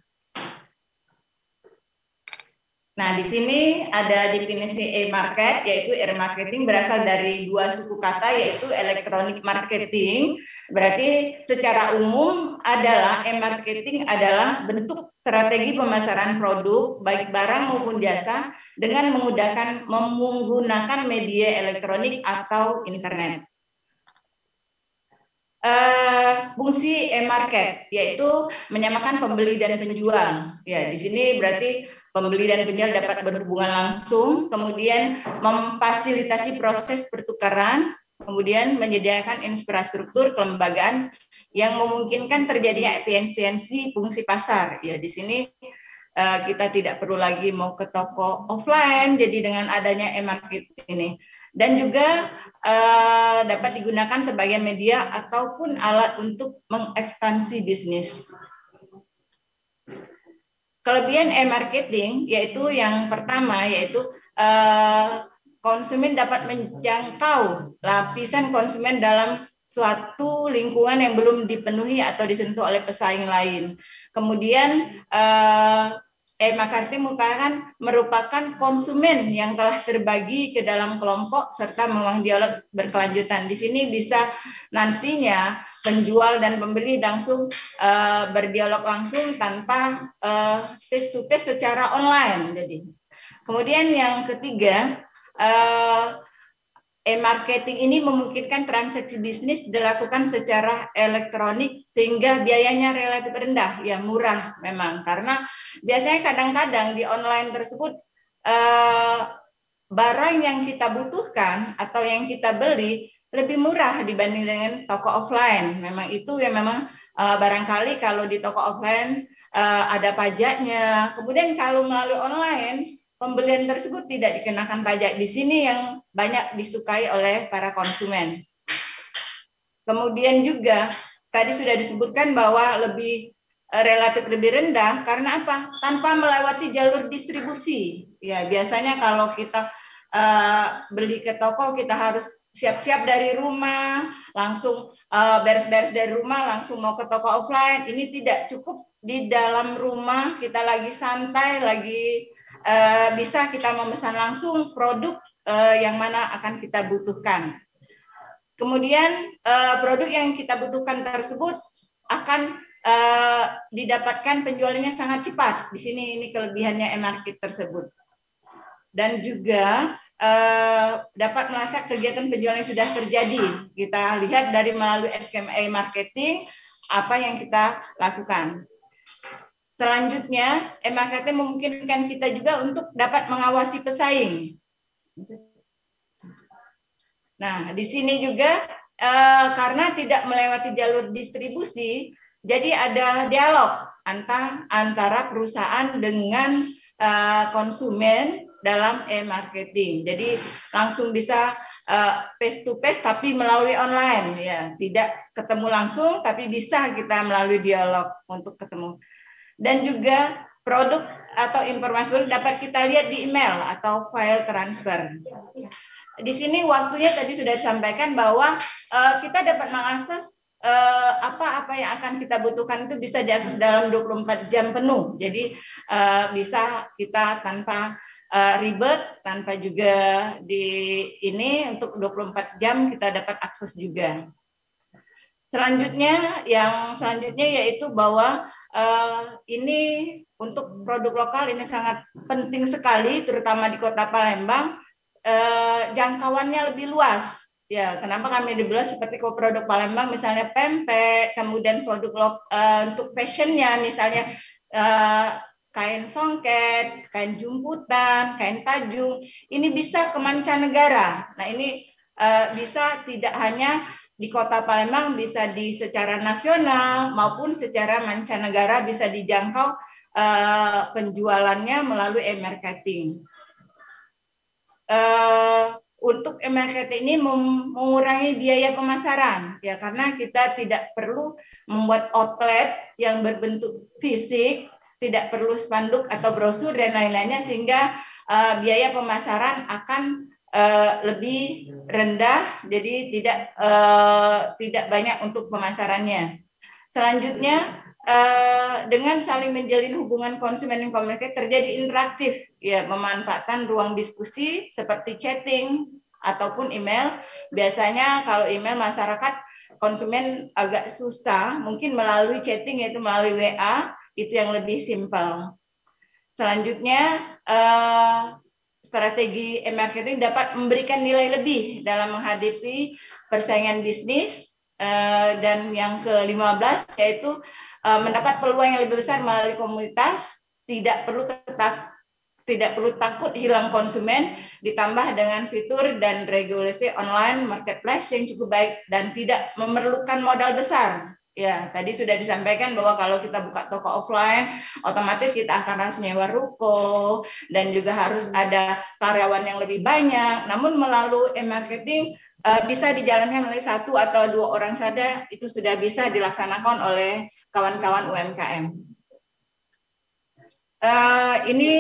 Nah, di sini ada definisi e-market, yaitu e-marketing berasal dari 2 suku kata, yaitu electronic marketing. Berarti secara umum adalah e-marketing adalah bentuk strategi pemasaran produk, baik barang maupun jasa, dengan menggunakan media elektronik atau internet. Fungsi e-market yaitu menyamakan pembeli dan penjual. Ya, di sini berarti pembeli dan penjual dapat berhubungan langsung, kemudian memfasilitasi proses pertukaran, kemudian menyediakan infrastruktur kelembagaan yang memungkinkan terjadinya efisiensi fungsi pasar. Ya, di sini kita tidak perlu lagi mau ke toko offline, jadi dengan adanya e-market ini. Dan juga dapat digunakan sebagai media ataupun alat untuk mengekspansi bisnis. Kelebihan e-marketing yaitu yang pertama, yaitu konsumen dapat menjangkau lapisan konsumen dalam suatu lingkungan yang belum dipenuhi atau disentuh oleh pesaing lain. Kemudian e-marketing merupakan konsumen yang telah terbagi ke dalam kelompok serta membangun dialog berkelanjutan. Di sini bisa nantinya penjual dan pembeli langsung berdialog langsung tanpa face to face secara online. Jadi, kemudian yang ketiga, e-marketing ini memungkinkan transaksi bisnis dilakukan secara elektronik sehingga biayanya relatif rendah, ya murah memang. Karena biasanya kadang-kadang di online tersebut barang yang kita butuhkan atau yang kita beli lebih murah dibanding dengan toko offline. Memang itu yang memang barangkali kalau di toko offline ada pajaknya. Kemudian kalau melalui online, pembelian tersebut tidak dikenakan pajak. Di sini yang banyak disukai oleh para konsumen. Kemudian juga tadi sudah disebutkan bahwa relatif lebih rendah karena apa? Tanpa melewati jalur distribusi. Ya, biasanya kalau kita beli ke toko kita harus siap-siap dari rumah, langsung beres-beres dari rumah, langsung mau ke toko offline. Ini tidak cukup di dalam rumah, kita lagi santai, lagi bisa kita memesan langsung produk yang mana akan kita butuhkan. Kemudian produk yang kita butuhkan tersebut akan didapatkan penjualannya sangat cepat. Di sini ini kelebihannya e-market tersebut. Dan juga dapat melacak kegiatan penjualan yang sudah terjadi. Kita lihat dari melalui e-marketing apa yang kita lakukan. Selanjutnya, e-marketing memungkinkan kita juga untuk dapat mengawasi pesaing. Nah, di sini juga karena tidak melewati jalur distribusi, jadi ada dialog antara perusahaan dengan konsumen dalam e-marketing. Jadi langsung bisa face to face tapi melalui online, ya, tidak ketemu langsung tapi bisa kita melalui dialog untuk ketemu. Dan juga produk atau informasi baru dapat kita lihat di email atau file transfer. Di sini waktunya tadi sudah disampaikan bahwa kita dapat mengakses apa-apa yang akan kita butuhkan itu bisa diakses dalam 24 jam penuh. Jadi bisa kita tanpa ribet, tanpa juga untuk 24 jam kita dapat akses juga. Selanjutnya yaitu bahwa ini untuk produk lokal ini sangat penting sekali, terutama di Kota Palembang, jangkauannya lebih luas. Ya, kenapa kami dibelas seperti produk Palembang, misalnya pempek, kemudian produk untuk fashionnya, misalnya kain songket, kain jumputan, kain tajung, ini bisa ke mancanegara. Nah, ini bisa tidak hanya di Kota Palembang, bisa secara nasional maupun secara mancanegara bisa dijangkau penjualannya melalui e-marketing. Untuk e-marketing ini mengurangi biaya pemasaran, ya, karena kita tidak perlu membuat outlet yang berbentuk fisik, tidak perlu spanduk atau brosur dan lain-lainnya, sehingga biaya pemasaran akan lebih rendah, jadi tidak banyak untuk pemasarannya. Selanjutnya, dengan saling menjalin hubungan konsumen dan komunikasi terjadi interaktif, ya, memanfaatkan ruang diskusi seperti chatting ataupun email. Biasanya kalau email masyarakat konsumen agak susah, mungkin melalui chatting yaitu melalui WA itu yang lebih simpel. Selanjutnya, strategi e-marketing dapat memberikan nilai lebih dalam menghadapi persaingan bisnis. Dan yang ke-15 yaitu mendapat peluang yang lebih besar melalui komunitas, tidak perlu takut hilang konsumen, ditambah dengan fitur dan regulasi online marketplace yang cukup baik dan tidak memerlukan modal besar. Ya, tadi sudah disampaikan bahwa kalau kita buka toko offline, otomatis kita akan harus nyewa ruko dan juga harus ada karyawan yang lebih banyak. Namun melalui e-marketing bisa dijalankan oleh 1 atau 2 orang saja, itu sudah bisa dilaksanakan oleh kawan-kawan UMKM. Ini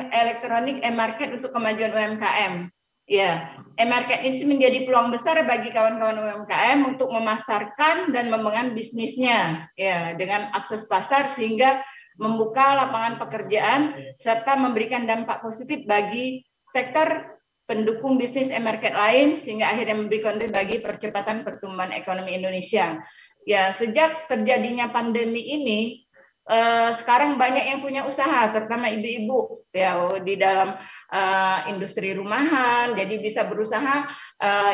elektronik e-market untuk kemajuan UMKM. Ya, e-market ini menjadi peluang besar bagi kawan-kawan UMKM untuk memasarkan dan membangun bisnisnya, ya, dengan akses pasar sehingga membuka lapangan pekerjaan serta memberikan dampak positif bagi sektor pendukung bisnis e-market lain sehingga akhirnya memberi kontribusi bagi percepatan pertumbuhan ekonomi Indonesia. Ya, sejak terjadinya pandemi ini, sekarang banyak yang punya usaha, terutama ibu-ibu ya di dalam industri rumahan, jadi bisa berusaha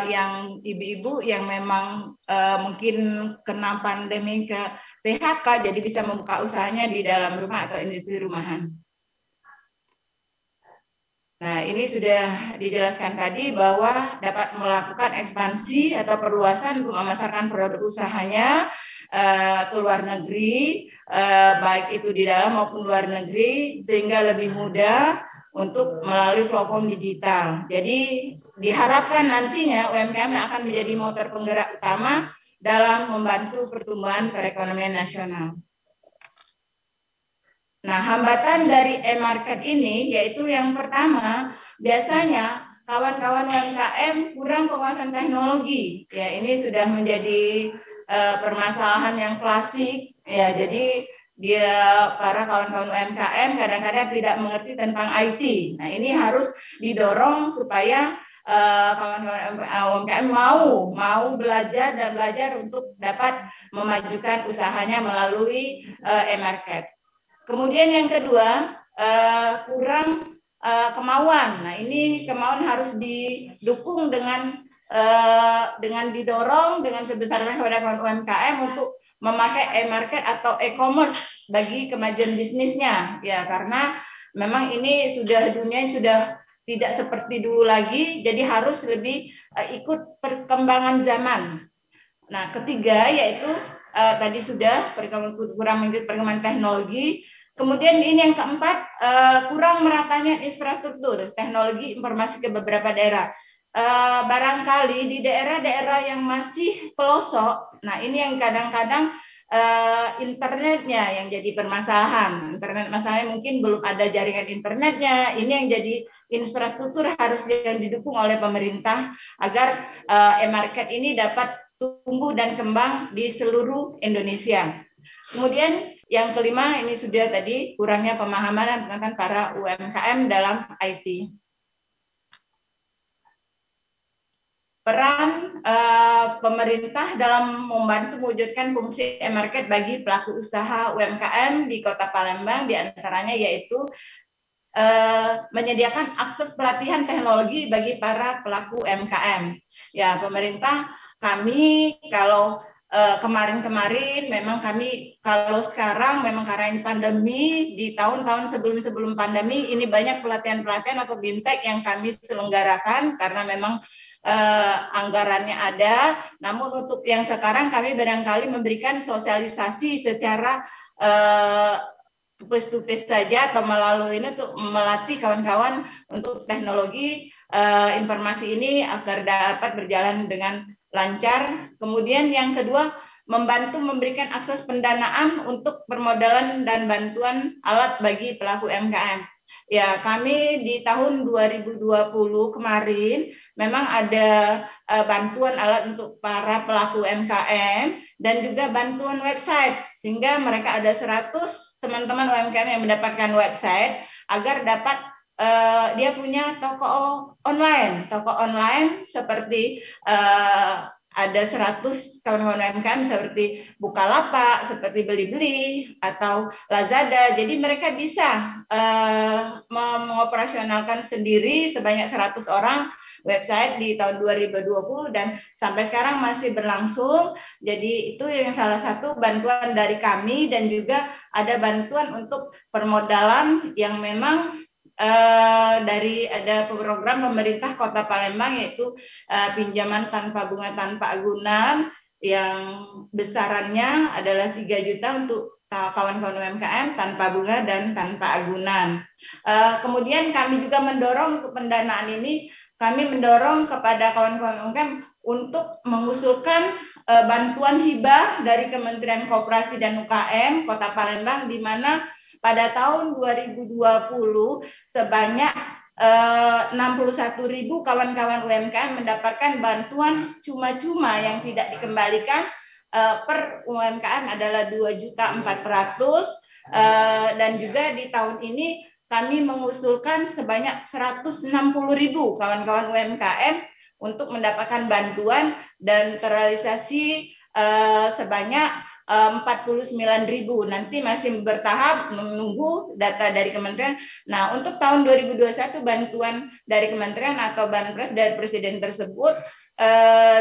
yang ibu-ibu yang memang mungkin kena pandemi ke PHK, jadi bisa membuka usahanya di dalam rumah atau industri rumahan. Nah, ini sudah dijelaskan tadi bahwa dapat melakukan ekspansi atau perluasan untuk memasarkan produk usahanya ke luar negeri, baik itu di dalam maupun luar negeri, sehingga lebih mudah untuk melalui platform digital. Jadi diharapkan nantinya UMKM akan menjadi motor penggerak utama dalam membantu pertumbuhan perekonomian nasional. Nah, hambatan dari e-market ini yaitu yang pertama, biasanya kawan-kawan UMKM kurang penguasaan teknologi. Ya, ini sudah menjadi permasalahan yang klasik. Ya, jadi para kawan-kawan UMKM kadang-kadang tidak mengerti tentang IT. Nah, ini harus didorong supaya kawan-kawan UMKM mau belajar dan belajar untuk dapat memajukan usahanya melalui e-market. Kemudian yang kedua, kurang kemauan. Nah, ini kemauan harus didukung dengan didorong dengan sebesar-besarnya kepada UMKM untuk memakai e-market atau e-commerce bagi kemajuan bisnisnya. Ya, karena memang ini dunia sudah tidak seperti dulu lagi, jadi harus lebih ikut perkembangan zaman. Nah, ketiga yaitu tadi sudah kurang mengikuti perkembangan teknologi. Kemudian ini yang keempat, kurang meratanya infrastruktur teknologi informasi ke beberapa daerah. Barangkali di daerah-daerah yang masih pelosok, nah ini yang kadang-kadang internetnya yang jadi permasalahan. Internet masalahnya mungkin belum ada jaringan internetnya. Ini yang jadi infrastruktur harus yang didukung oleh pemerintah agar e-market ini dapat tumbuh dan kembang di seluruh Indonesia. Kemudian yang kelima ini sudah tadi kurangnya pemahaman dan pengetahuan para UMKM dalam IT. Peran pemerintah dalam membantu mewujudkan fungsi e-market bagi pelaku usaha UMKM di Kota Palembang diantaranya yaitu menyediakan akses pelatihan teknologi bagi para pelaku UMKM. Ya, pemerintah kami kalau kemarin-kemarin memang kami kalau sekarang memang karena ini pandemi, di tahun-tahun sebelum pandemi ini banyak pelatihan-pelatihan atau BIMTEK yang kami selenggarakan karena memang anggarannya ada. Namun untuk yang sekarang kami barangkali memberikan sosialisasi secara tupis-tupis saja atau melalui ini untuk melatih kawan-kawan untuk teknologi informasi ini agar dapat berjalan dengan lancar. Kemudian yang kedua, membantu memberikan akses pendanaan untuk permodalan dan bantuan alat bagi pelaku UMKM. Ya, kami di tahun 2020 kemarin memang ada bantuan alat untuk para pelaku UMKM dan juga bantuan website sehingga mereka ada 100 teman-teman UMKM yang mendapatkan website agar dapat dia punya toko online seperti ada 100 kawan-kawan UMKM seperti Bukalapak, seperti Blibli atau Lazada. Jadi mereka bisa mengoperasionalkan sendiri sebanyak 100 orang website di tahun 2020 dan sampai sekarang masih berlangsung. Jadi itu yang salah satu bantuan dari kami dan juga ada bantuan untuk permodalan yang memang dari ada program pemerintah Kota Palembang yaitu pinjaman tanpa bunga tanpa agunan yang besarannya adalah 3 juta untuk kawan-kawan UMKM tanpa bunga dan tanpa agunan. Kemudian kami juga mendorong untuk pendanaan ini, kami mendorong kepada kawan-kawan UMKM untuk mengusulkan bantuan hibah dari Kementerian Koperasi dan UKM Kota Palembang, di mana pada tahun 2020 sebanyak 61.000 kawan-kawan UMKM mendapatkan bantuan cuma-cuma yang tidak dikembalikan. Per UMKM adalah 2.400.000, dan juga di tahun ini kami mengusulkan sebanyak 160.000 kawan-kawan UMKM untuk mendapatkan bantuan dan terrealisasi sebanyak 49.000. Nanti masih bertahap menunggu data dari kementerian. Nah, untuk tahun 2021 bantuan dari kementerian atau banpres dari presiden tersebut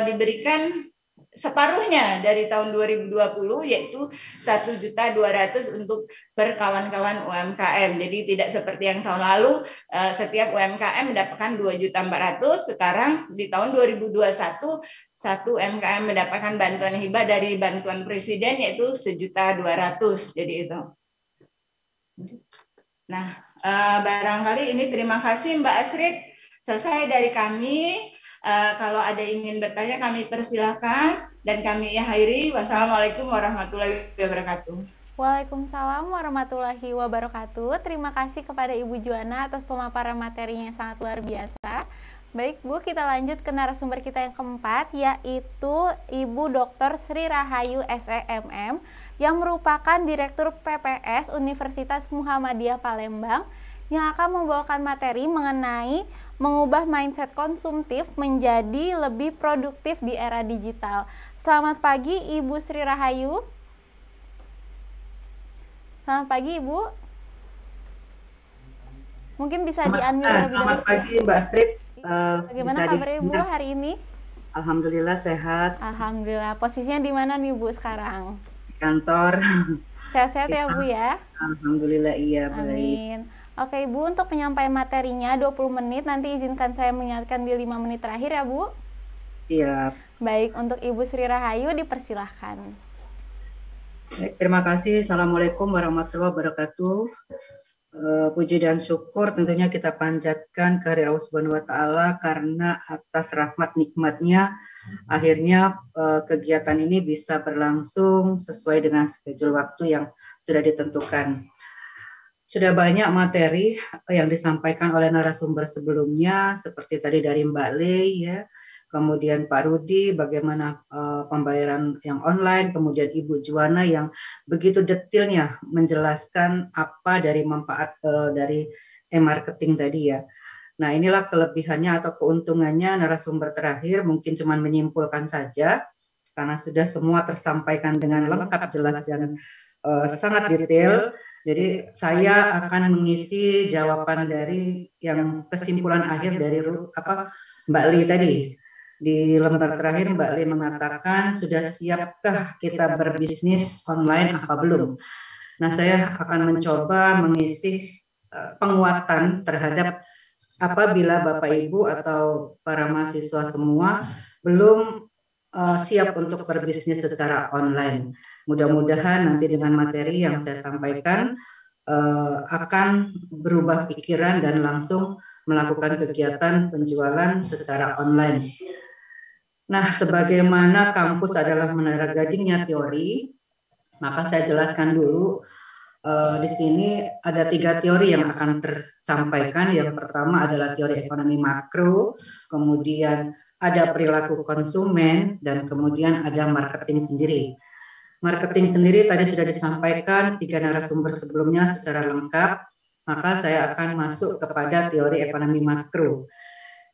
diberikan separuhnya dari tahun 2020, yaitu 1.200.000 untuk berkawan-kawan UMKM. Jadi tidak seperti yang tahun lalu setiap UMKM mendapatkan 2.400.000. Sekarang di tahun 2021 satu UMKM mendapatkan bantuan hibah dari bantuan presiden, yaitu 1.200.000. Jadi itu. Nah, barangkali ini, terima kasih Mbak Astrid. Selesai dari kami. Kalau ada ingin bertanya, kami persilahkan dan kami akhiri. Wassalamualaikum warahmatullahi wabarakatuh. Waalaikumsalam warahmatullahi wabarakatuh. Terima kasih kepada Ibu Juwana atas pemaparan materinya yang sangat luar biasa. Baik Bu, kita lanjut ke narasumber kita yang keempat, yaitu Ibu Dr. Sri Rahayu SEMM, yang merupakan Direktur PPS Universitas Muhammadiyah Palembang, yang akan membawakan materi mengenai mengubah mindset konsumtif menjadi lebih produktif di era digital. Selamat pagi Ibu Sri Rahayu. Selamat pagi Ibu. Mungkin bisa di-unmute lebih dulu. Selamat pagi Mbak Astrid. Bagaimana kabarnya Ibu hari ini? Alhamdulillah sehat. Alhamdulillah. Posisinya di mana nih Bu sekarang? Di kantor. Sehat-sehat ya Bu ya? Alhamdulillah iya. Amin. Oke Bu, untuk penyampaian materinya 20 menit, nanti izinkan saya mengingatkan di 5 menit terakhir ya Bu. Siap. Baik, untuk Ibu Sri Rahayu dipersilahkan. Baik, terima kasih. Assalamualaikum warahmatullahi wabarakatuh. Puji dan syukur tentunya kita panjatkan kehadirat Allah Subhanahu wa Ta'ala, karena atas rahmat nikmatnya akhirnya kegiatan ini bisa berlangsung sesuai dengan schedule waktu yang sudah ditentukan. Sudah banyak materi yang disampaikan oleh narasumber sebelumnya, seperti tadi dari Mbak Le, ya, kemudian Pak Rudi, bagaimana pembayaran yang online, kemudian Ibu Juwana yang begitu detailnya menjelaskan apa dari manfaat dari e-marketing tadi ya. Nah, inilah kelebihannya atau keuntungannya narasumber terakhir, mungkin cuma menyimpulkan saja, karena sudah semua tersampaikan dengan lengkap, jelas, dan sangat detail. Jadi saya akan mengisi jawaban dari yang kesimpulan akhir dari Mbak Li tadi. Di lembar terakhir Mbak Li mengatakan, sudah siapkah kita berbisnis online apa belum? Nah, saya akan mencoba mengisi penguatan terhadap apabila Bapak Ibu atau para mahasiswa semua belum siap untuk berbisnis secara online. Mudah-mudahan nanti dengan materi yang saya sampaikan akan berubah pikiran dan langsung melakukan kegiatan penjualan secara online. Nah, sebagaimana kampus adalah menara gadingnya teori, maka saya jelaskan dulu. Di sini ada 3 teori yang akan tersampaikan. Yang pertama adalah teori ekonomi makro, kemudian ada perilaku konsumen, dan kemudian ada marketing sendiri. Marketing sendiri tadi sudah disampaikan 3 narasumber sebelumnya secara lengkap, maka saya akan masuk kepada teori ekonomi makro.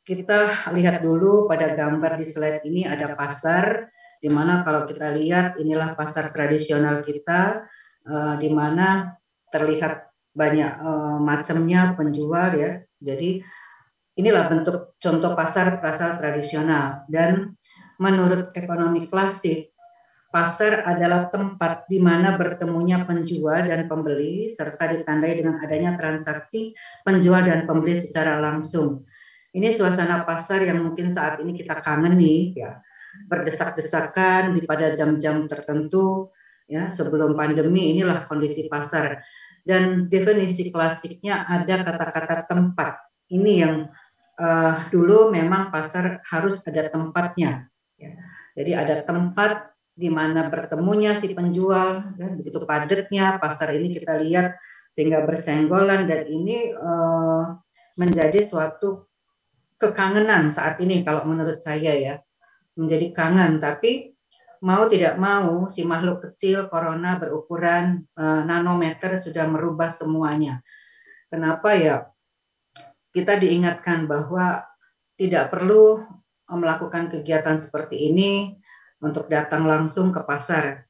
Kita lihat dulu pada gambar di slide ini ada pasar, di mana kalau kita lihat inilah pasar tradisional kita, di mana terlihat banyak macamnya penjual ya. Jadi inilah bentuk contoh pasar tradisional. Dan menurut ekonomi klasik, pasar adalah tempat di mana bertemunya penjual dan pembeli serta ditandai dengan adanya transaksi penjual dan pembeli secara langsung. Ini suasana pasar yang mungkin saat ini kita kangeni ya. berdesak-desakan pada jam-jam tertentu ya sebelum pandemi. Inilah kondisi pasar. Dan definisi klasiknya ada kata-kata tempat. Ini yang dulu memang pasar harus ada tempatnya. Ya. Jadi ada tempat di mana bertemunya si penjual, ya, begitu padatnya pasar ini kita lihat sehingga bersenggolan, dan ini menjadi suatu kekangenan saat ini kalau menurut saya ya, menjadi kangen. Tapi mau tidak mau si makhluk kecil corona berukuran nanometer sudah merubah semuanya. Kenapa ya? Kita diingatkan bahwa tidak perlu melakukan kegiatan seperti ini untuk datang langsung ke pasar.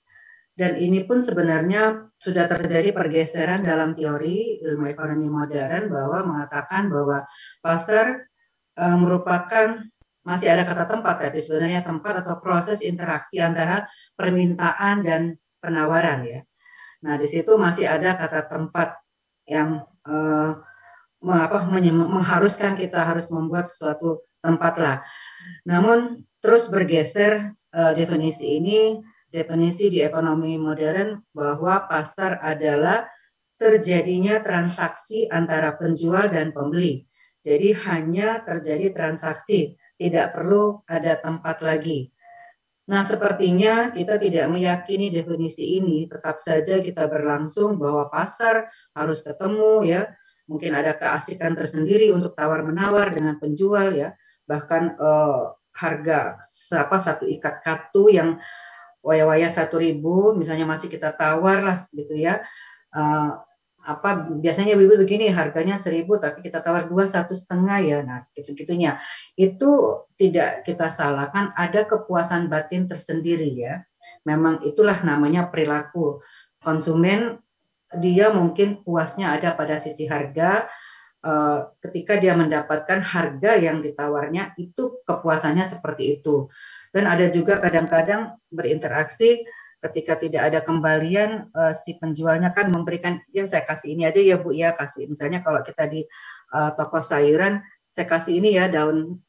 Dan ini pun sebenarnya sudah terjadi pergeseran dalam teori ilmu ekonomi modern bahwa mengatakan bahwa pasar merupakan, masih ada kata tempat, tapi sebenarnya tempat atau proses interaksi antara permintaan dan penawaran ya. Nah di situ masih ada kata tempat yang mengharuskan kita harus membuat sesuatu tempat lah. Namun terus bergeser definisi di ekonomi modern bahwa pasar adalah terjadinya transaksi antara penjual dan pembeli. Jadi hanya terjadi transaksi, tidak perlu ada tempat lagi. Nah, sepertinya kita tidak meyakini definisi ini, tetap saja kita berlangsung bahwa pasar harus ketemu ya. Mungkin ada keasikan tersendiri untuk tawar-menawar dengan penjual ya. Bahkan harga satu ikat katu yang waya-waya 1.000 misalnya masih kita tawar lah gitu ya. Biasanya ibu begini harganya 1.000 tapi kita tawar 1,5 ya. Nah segitu-gitunya itu tidak kita salahkan, ada kepuasan batin tersendiri ya. Memang itulah namanya perilaku konsumen, dia mungkin puasnya ada pada sisi harga. Ketika dia mendapatkan harga yang ditawarnya itu kepuasannya seperti itu. Dan ada juga kadang-kadang berinteraksi ketika tidak ada kembalian, si penjualnya kan memberikan, ya saya kasih ini aja ya Bu ya, kasih misalnya kalau kita di toko sayuran saya kasih ini ya daun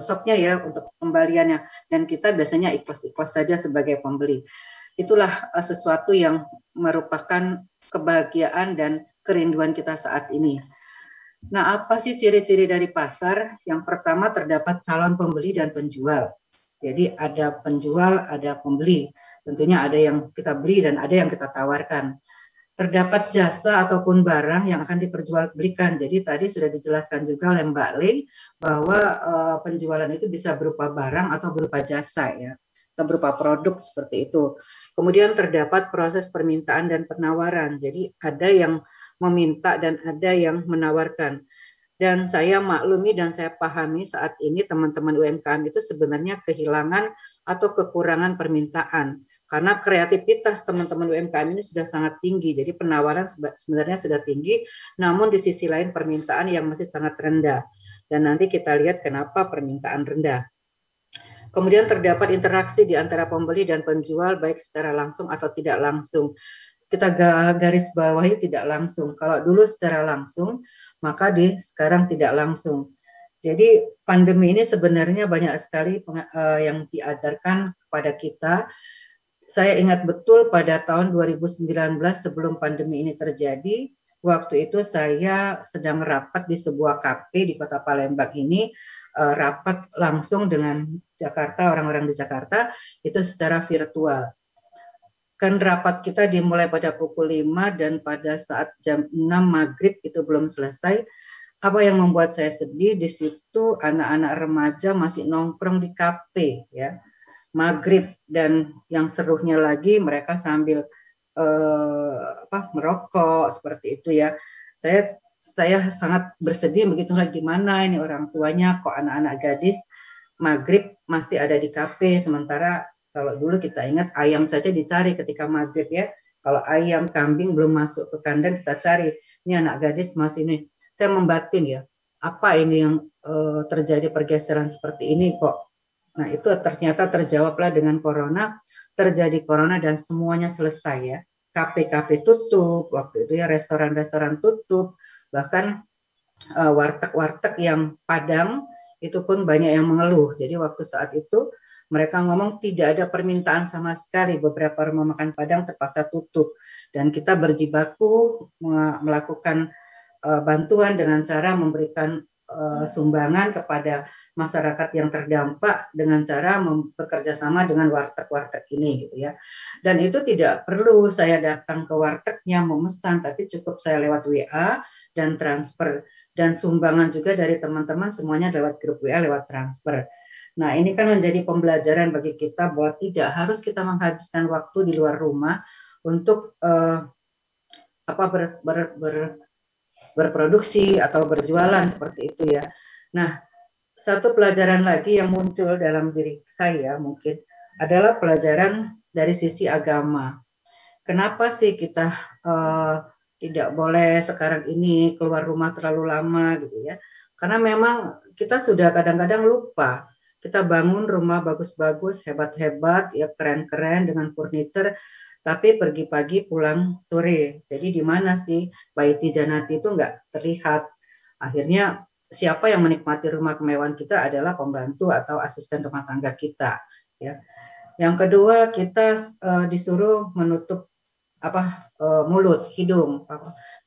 sopnya ya untuk kembaliannya, dan kita biasanya ikhlas-ikhlas saja sebagai pembeli. Itulah sesuatu yang merupakan kebahagiaan dan kerinduan kita saat ini. Nah, apa sih ciri-ciri dari pasar? Yang pertama terdapat calon pembeli dan penjual. Jadi ada penjual, ada pembeli. Tentunya ada yang kita beli dan ada yang kita tawarkan. Terdapat jasa ataupun barang yang akan diperjualbelikan. Jadi tadi sudah dijelaskan juga oleh Mbak Lei bahwa penjualan itu bisa berupa barang atau berupa jasa ya, atau berupa produk seperti itu. Kemudian terdapat proses permintaan dan penawaran. Jadi ada yang meminta dan ada yang menawarkan. Dan saya maklumi dan saya pahami saat ini teman-teman UMKM itu sebenarnya kehilangan atau kekurangan permintaan. Karena kreativitas teman-teman UMKM ini sudah sangat tinggi. Jadi penawaran sebenarnya sudah tinggi, namun di sisi lain permintaan yang masih sangat rendah. Dan nanti kita lihat kenapa permintaan rendah. Kemudian terdapat interaksi di antara pembeli dan penjual baik secara langsung atau tidak langsung. Kita garis bawahi tidak langsung. Kalau dulu secara langsung, maka sekarang tidak langsung. Jadi pandemi ini sebenarnya banyak sekali yang diajarkan kepada kita. Saya ingat betul pada tahun 2019 sebelum pandemi ini terjadi, waktu itu saya sedang rapat di sebuah kafe di Kota Palembang ini, rapat langsung dengan Jakarta, orang-orang di Jakarta, itu secara virtual. Kan rapat kita dimulai pada pukul 5 dan pada saat jam 6 maghrib itu belum selesai. Apa yang membuat saya sedih di situ, anak-anak remaja masih nongkrong di kafe ya maghrib, dan yang serunya lagi mereka sambil merokok seperti itu ya. Saya sangat bersedih begitulah, gimana ini orang tuanya kok anak-anak gadis maghrib masih ada di kafe, sementara kalau dulu kita ingat ayam saja dicari ketika maghrib ya. Kalau ayam, kambing belum masuk ke kandang kita cari. Ini anak gadis masih ini. Saya membatin ya. Apa ini yang terjadi pergeseran seperti ini kok? Nah itu ternyata terjawablah dengan corona. Terjadi corona dan semuanya selesai ya. Kafe-kafe tutup waktu itu ya, restoran-restoran tutup. Bahkan warteg-warteg yang padam itu pun banyak yang mengeluh. Jadi waktu saat itu mereka ngomong tidak ada permintaan sama sekali, beberapa rumah makan Padang terpaksa tutup, dan kita berjibaku melakukan bantuan dengan cara memberikan sumbangan kepada masyarakat yang terdampak dengan cara bekerja sama dengan warteg-warteg ini gitu ya. Dan itu tidak perlu saya datang ke wartegnya memesan, tapi cukup saya lewat WA dan transfer, dan sumbangan juga dari teman-teman semuanya lewat grup WA, lewat transfer. Nah, ini kan menjadi pembelajaran bagi kita bahwa tidak harus kita menghabiskan waktu di luar rumah untuk berproduksi atau berjualan seperti itu ya. Nah, satu pelajaran lagi yang muncul dalam diri saya mungkin adalah pelajaran dari sisi agama. Kenapa sih kita tidak boleh sekarang ini keluar rumah terlalu lama gitu ya? Karena memang kita sudah kadang-kadang lupa. Kita bangun rumah bagus-bagus, hebat-hebat, ya keren-keren dengan furniture, tapi pergi pagi pulang sore. Jadi di mana sih baiti janati itu nggak terlihat. Akhirnya siapa yang menikmati rumah kemewahan kita adalah pembantu atau asisten rumah tangga kita. Ya. Yang kedua, kita disuruh menutup mulut, hidung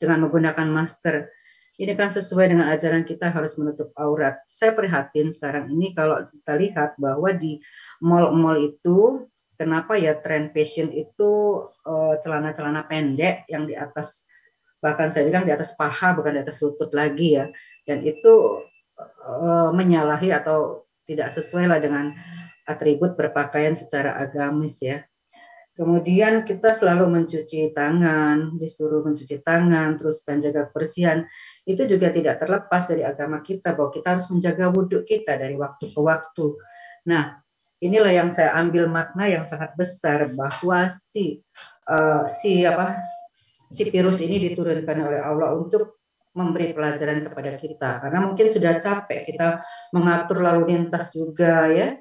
dengan menggunakan masker. Ini kan sesuai dengan ajaran kita harus menutup aurat. Saya prihatin sekarang ini kalau kita lihat bahwa di mal-mal itu, kenapa ya tren fashion itu celana-celana pendek yang di atas, bahkan saya bilang di atas paha, bukan di atas lutut lagi ya. Dan itu menyalahi atau tidak sesuai lah dengan atribut berpakaian secara agamis ya. Kemudian kita selalu mencuci tangan, disuruh mencuci tangan, terus menjaga kebersihan. Itu juga tidak terlepas dari agama kita, bahwa kita harus menjaga wudhu kita dari waktu ke waktu. Nah, inilah yang saya ambil makna yang sangat besar, bahwa si virus ini diturunkan oleh Allah untuk memberi pelajaran kepada kita. Karena mungkin sudah capek kita mengatur lalu lintas juga ya,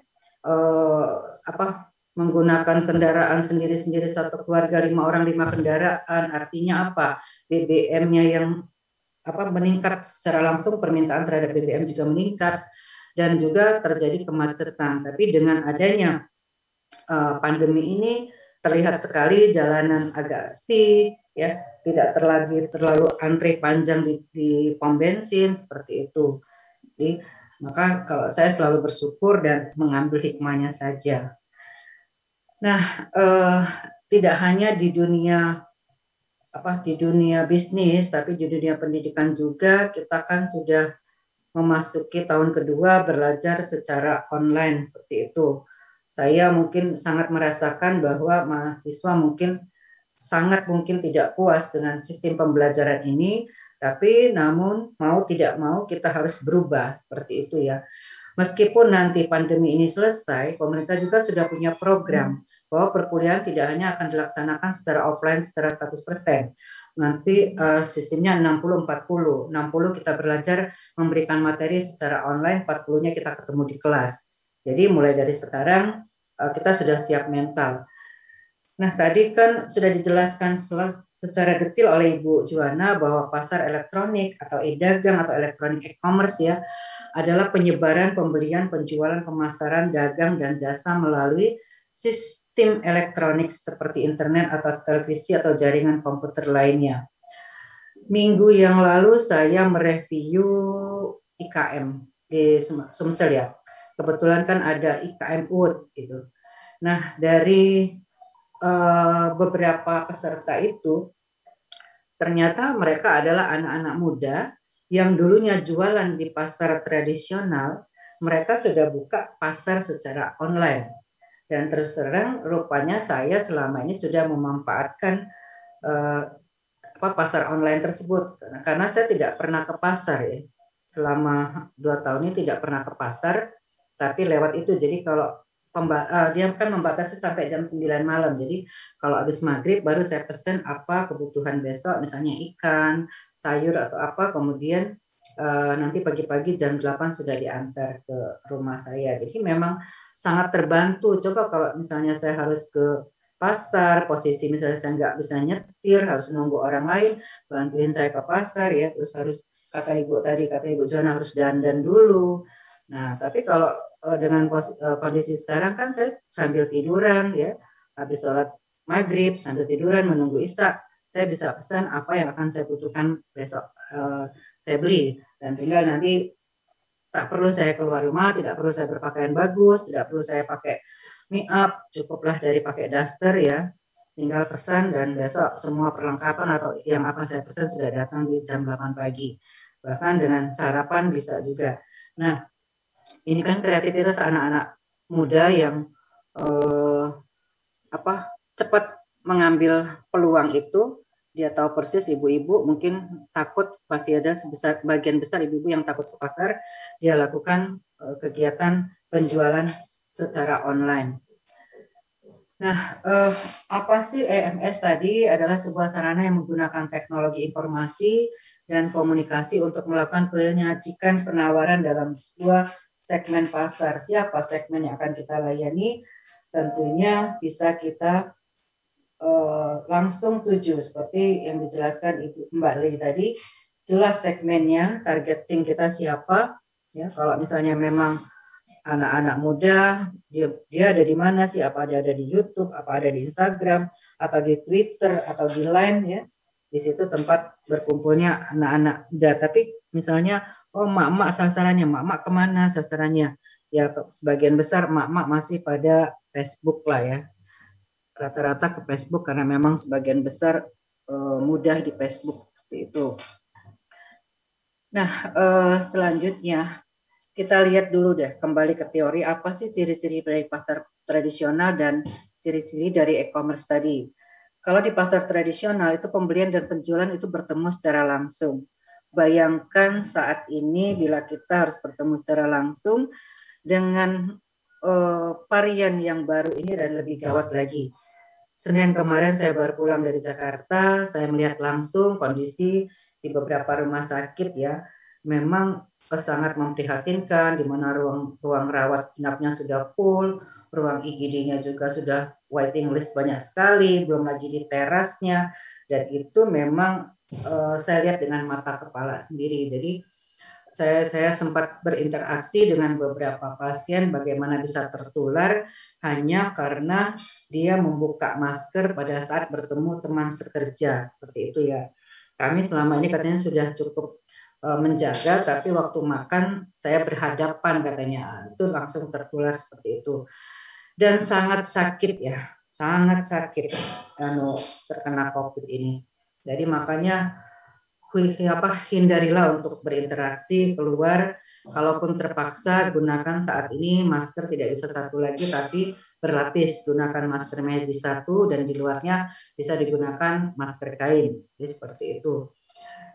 menggunakan kendaraan sendiri-sendiri, satu keluarga 5 orang 5 kendaraan. Artinya apa? BBM-nya yang meningkat secara langsung, permintaan terhadap BBM juga meningkat, dan juga terjadi kemacetan. Tapi dengan adanya pandemi ini terlihat sekali jalanan agak sepi ya, tidak terlalu antri panjang di pom bensin seperti itu. Jadi maka kalau saya selalu bersyukur dan mengambil hikmahnya saja. Nah, tidak hanya di dunia bisnis, tapi di dunia pendidikan juga kita kan sudah memasuki tahun kedua belajar secara online seperti itu. Saya mungkin sangat merasakan bahwa mahasiswa sangat mungkin tidak puas dengan sistem pembelajaran ini, tapi namun mau tidak mau kita harus berubah seperti itu ya. Meskipun nanti pandemi ini selesai, pemerintah juga sudah punya program bahwa perkuliahan tidak hanya akan dilaksanakan secara offline secara 100%. Nanti sistemnya 60-40. 60 kita belajar memberikan materi secara online, 40-nya kita ketemu di kelas. Jadi mulai dari sekarang kita sudah siap mental. Nah, tadi kan sudah dijelaskan secara detail oleh Ibu Juwana bahwa pasar elektronik atau e-dagang atau elektronik e-commerce ya adalah penyebaran, pembelian, penjualan, pemasaran, dagang, dan jasa melalui sistem elektronik seperti internet atau televisi atau jaringan komputer lainnya. Minggu yang lalu saya mereview IKM di Sumsel ya. Kebetulan kan ada IKM UUD gitu. Nah, dari beberapa peserta itu ternyata mereka adalah anak-anak muda yang dulunya jualan di pasar tradisional, mereka sudah buka pasar secara online. Dan terus terang rupanya saya selama ini sudah memanfaatkan pasar online tersebut. Karena saya tidak pernah ke pasar ya. Selama 2 tahun ini tidak pernah ke pasar, tapi lewat itu. Jadi kalau dia kan membatasi sampai jam 9 malam. Jadi kalau habis maghrib baru saya pesan apa kebutuhan besok, misalnya ikan, sayur atau apa, kemudian nanti pagi-pagi jam 8 sudah diantar ke rumah saya. Jadi memang sangat terbantu. Coba kalau misalnya saya harus ke pasar, posisi misalnya saya nggak bisa nyetir, harus nunggu orang lain bantuin saya ke pasar ya, terus harus kata Ibu Juwana harus dandan dulu. Nah, tapi kalau dengan kondisi sekarang kan saya sambil tiduran ya, habis sholat maghrib sambil tiduran menunggu isya, saya bisa pesan apa yang akan saya butuhkan besok, saya beli, dan tinggal nanti tak perlu saya keluar rumah, tidak perlu saya berpakaian bagus, tidak perlu saya pakai make up, cukuplah dari pakai daster ya, tinggal pesan dan besok semua perlengkapan atau yang akan saya pesan sudah datang di jam 8 pagi, bahkan dengan sarapan bisa juga. Nah, ini kan kreativitas anak-anak muda yang cepat mengambil peluang itu. Dia tahu persis, ibu-ibu mungkin takut, masih ada bagian besar ibu-ibu yang takut ke pasar, dia lakukan kegiatan penjualan secara online. Nah, apa sih EMS tadi? Adalah sebuah sarana yang menggunakan teknologi informasi dan komunikasi untuk melakukan penyajikan penawaran dalam sebuah segmen pasar. Siapa segmen yang akan kita layani? Tentunya bisa kita langsung tuju seperti yang dijelaskan Ibu Mbak Li tadi, jelas segmennya, targeting kita siapa ya. Kalau misalnya memang anak-anak muda, dia ada di mana sih? Apa dia ada di YouTube, apa ada di Instagram, atau di Twitter, atau di Line ya. Di situ tempat berkumpulnya anak-anak muda. Tapi misalnya, oh mak-mak sasarannya, mak-mak kemana sasarannya? Ya sebagian besar mak-mak masih pada Facebook lah ya. Rata-rata ke Facebook karena memang sebagian besar mudah di Facebook seperti itu. Nah, selanjutnya kita lihat dulu deh kembali ke teori, apa sih ciri-ciri dari pasar tradisional dan ciri-ciri dari e-commerce tadi. Kalau di pasar tradisional itu pembelian dan penjualan itu bertemu secara langsung. Bayangkan saat ini bila kita harus bertemu secara langsung dengan varian yang baru ini dan lebih gawat lagi. Senin kemarin saya baru pulang dari Jakarta, saya melihat langsung kondisi di beberapa rumah sakit ya, memang sangat memprihatinkan, di mana ruang rawat inapnya sudah full, ruang IGD-nya juga sudah waiting list banyak sekali, belum lagi di terasnya, dan itu memang saya lihat dengan mata kepala sendiri. Jadi saya sempat berinteraksi dengan beberapa pasien bagaimana bisa tertular hanya karena dia membuka masker pada saat bertemu teman sekerja, seperti itu ya. Kami selama ini katanya sudah cukup menjaga, tapi waktu makan saya berhadapan katanya, itu langsung tertular seperti itu. Dan sangat sakit ya, sangat sakit terkena COVID ini. Jadi makanya hindarilah untuk berinteraksi keluar. Kalaupun terpaksa, gunakan saat ini masker tidak bisa satu lagi tapi berlapis, gunakan masker medis satu dan di luarnya bisa digunakan masker kain. Jadi seperti itu.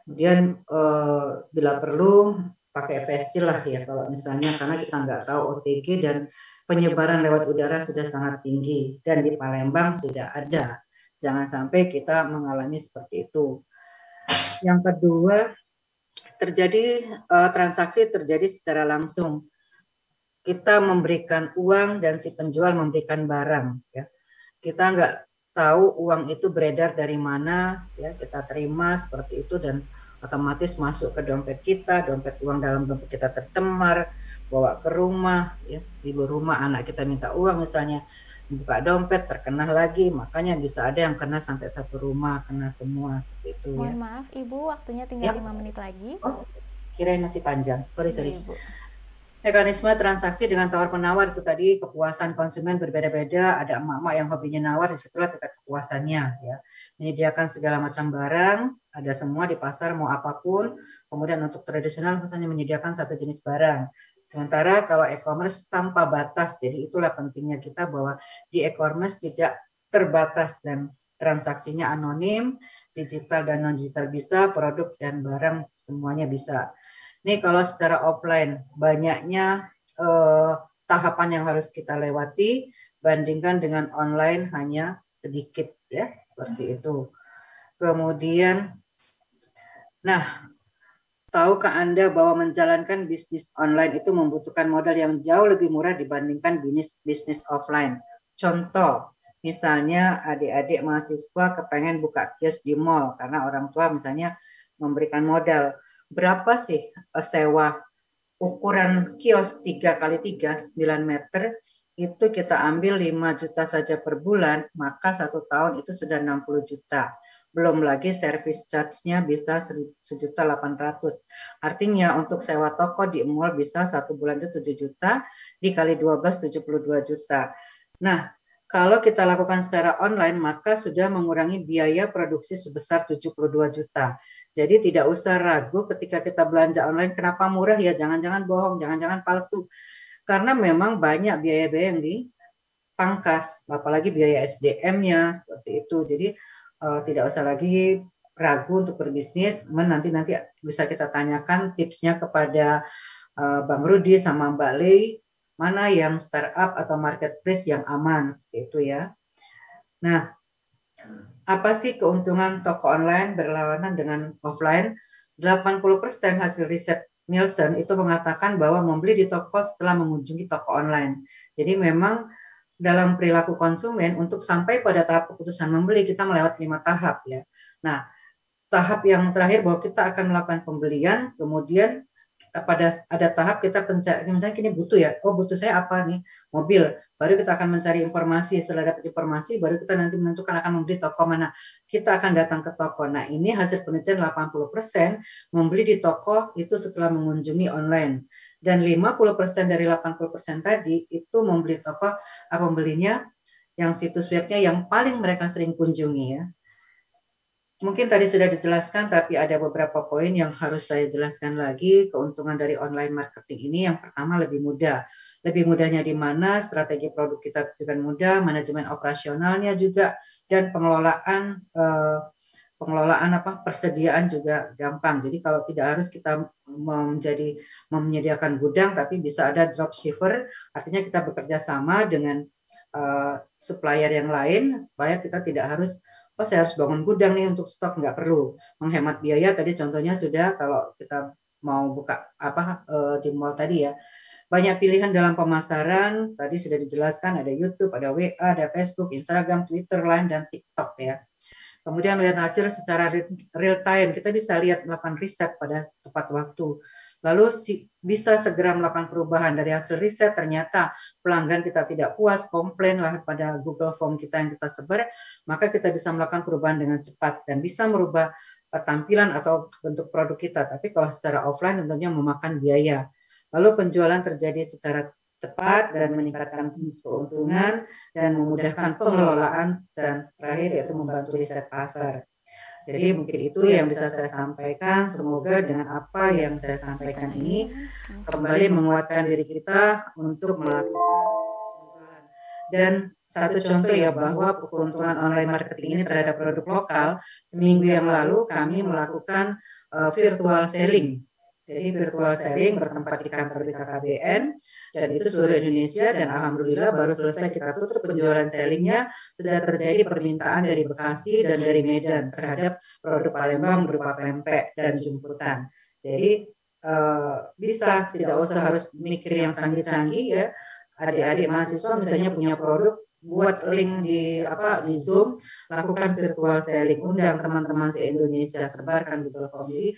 Kemudian bila perlu pakai face shield lah ya kalau misalnya, karena kita nggak tahu OTG dan penyebaran lewat udara sudah sangat tinggi dan di Palembang sudah ada. Jangan sampai kita mengalami seperti itu. Yang kedua, transaksi terjadi secara langsung. Kita memberikan uang dan si penjual memberikan barang. Ya. Kita nggak tahu uang itu beredar dari mana, ya kita terima seperti itu dan otomatis masuk ke dompet kita, dompet uang dalam dompet kita tercemar, bawa ke rumah, ya di rumah anak kita minta uang misalnya, buka dompet terkena lagi, makanya bisa ada yang kena sampai satu rumah, kena semua gitu. Mohon ya. maaf Ibu, waktunya tinggal 5 menit lagi. Oh, kirain masih panjang, sorry. Ibu. Mekanisme transaksi dengan tawar-penawar itu tadi, kepuasan konsumen berbeda-beda, ada emak-emak yang hobinya nawar, disitulah tingkat kepuasannya ya. Menyediakan segala macam barang, ada semua di pasar mau apapun, kemudian untuk tradisional misalnya menyediakan satu jenis barang. Sementara kalau e-commerce tanpa batas, jadi itulah pentingnya kita bahwa di e-commerce tidak terbatas dan transaksinya anonim, digital dan non-digital bisa, produk dan barang semuanya bisa. Ini kalau secara offline banyaknya tahapan yang harus kita lewati, bandingkan dengan online hanya sedikit ya, seperti itu. Kemudian, nah, tahukah Anda bahwa menjalankan bisnis online itu membutuhkan modal yang jauh lebih murah dibandingkan bisnis offline? Contoh, misalnya adik-adik mahasiswa kepengen buka kios di mall karena orang tua misalnya memberikan modal. Berapa sih sewa ukuran kios 3x3 9 meter itu kita ambil 5 juta saja per bulan, maka 1 tahun itu sudah 60 juta. Belum lagi service charge-nya bisa 1.800.000. Artinya untuk sewa toko di mall bisa 1 bulan itu 7 juta, dikali 12 72 juta. Nah, kalau kita lakukan secara online maka sudah mengurangi biaya produksi sebesar 72 juta. Jadi tidak usah ragu ketika kita belanja online, kenapa murah ya, jangan-jangan bohong, jangan-jangan palsu. Karena memang banyak biaya-biaya yang dipangkas, apalagi biaya SDM-nya seperti itu. Jadi tidak usah lagi ragu untuk berbisnis. Nanti bisa kita tanyakan tipsnya kepada Bang Rudi sama Mbak Lei, mana yang startup atau marketplace yang aman, itu ya. Nah, apa sih keuntungan toko online berlawanan dengan offline? 80% hasil riset Nielsen itu mengatakan bahwa membeli di toko setelah mengunjungi toko online. Jadi memang dalam perilaku konsumen untuk sampai pada tahap keputusan membeli kita melewati 5 tahap ya. Nah, tahap yang terakhir bahwa kita akan melakukan pembelian, kemudian ada tahap kita pencari, misalnya kini butuh ya, butuh saya apa nih, mobil, baru kita akan mencari informasi, setelah dapat informasi baru kita nanti menentukan akan membeli toko mana, kita akan datang ke toko. Nah ini hasil penelitian 80% membeli di toko itu setelah mengunjungi online, dan 50% dari 80% tadi itu membeli toko, pembelinya yang situs webnya yang paling mereka sering kunjungi ya. Mungkin tadi sudah dijelaskan, tapi ada beberapa poin yang harus saya jelaskan lagi. Keuntungan dari online marketing ini yang pertama lebih mudah. Lebih mudahnya di mana? Strategi produk kita dengan mudah, manajemen operasionalnya juga, dan pengelolaan persediaan juga gampang. Jadi kalau tidak harus kita menyediakan gudang, tapi bisa ada dropshipper, artinya kita bekerja sama dengan supplier yang lain supaya kita tidak harus saya harus bangun gudang nih untuk stok, nggak perlu. Menghemat biaya tadi contohnya sudah, kalau kita mau buka di mall tadi ya. Banyak pilihan dalam pemasaran, tadi sudah dijelaskan, ada YouTube, ada WA, ada Facebook, Instagram, Twitter, Line, dan TikTok ya. Kemudian melihat hasil secara real time, kita bisa lihat melakukan riset pada tepat waktu. Lalu bisa segera melakukan perubahan. Dari hasil riset ternyata pelanggan kita tidak puas, komplain lah pada Google Form kita yang kita sebar, maka kita bisa melakukan perubahan dengan cepat dan bisa merubah tampilan atau bentuk produk kita. Tapi kalau secara offline tentunya memakan biaya. Lalu penjualan terjadi secara cepat dan meningkatkan keuntungan dan memudahkan pengelolaan, dan terakhir yaitu membantu riset pasar. Jadi mungkin itu yang bisa saya sampaikan. Semoga dengan apa yang saya sampaikan ini kembali menguatkan diri kita untuk melakukan penjualan. Dan satu contoh ya, bahwa keuntungan online marketing ini terhadap produk lokal, seminggu yang lalu kami melakukan virtual selling. Jadi virtual selling bertempat di kantor BKKBN, dan itu seluruh Indonesia, dan alhamdulillah baru selesai kita tutup penjualan sellingnya, sudah terjadi permintaan dari Bekasi dan dari Medan terhadap produk Palembang berupa pempek dan jemputan. Jadi bisa, tidak usah harus mikir yang canggih-canggih ya. Adik-adik mahasiswa misalnya punya produk, buat link di Zoom, lakukan virtual selling, undang teman-teman se-Indonesia, sebarkan di Telkom. Jadi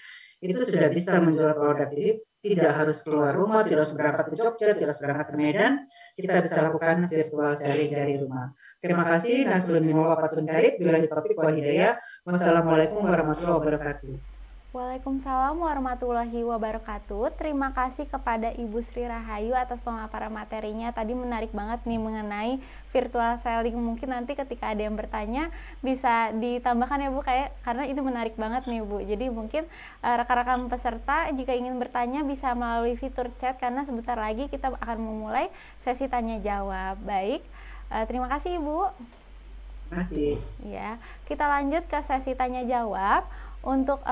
itu sudah bisa menjual produk. Jadi tidak harus keluar rumah, tidak harus berangkat ke Jogja, tidak harus berangkat ke Medan, kita bisa lakukan virtual selling dari rumah. Terima kasih. Naslun min wafatun karib, billahi taufiq wal hidayah. Wassalamualaikum warahmatullahi wabarakatuh. Waalaikumsalam warahmatullahi wabarakatuh. Terima kasih kepada Ibu Sri Rahayu atas pemaparan materinya. Tadi menarik banget nih mengenai virtual selling. Mungkin nanti ketika ada yang bertanya bisa ditambahkan ya Bu, karena itu menarik banget nih Bu. Jadi mungkin rekan-rekan peserta jika ingin bertanya bisa melalui fitur chat, karena sebentar lagi kita akan memulai sesi tanya jawab. Baik, terima kasih Ibu. Terima kasih. Ya, kita lanjut ke sesi tanya jawab. Untuk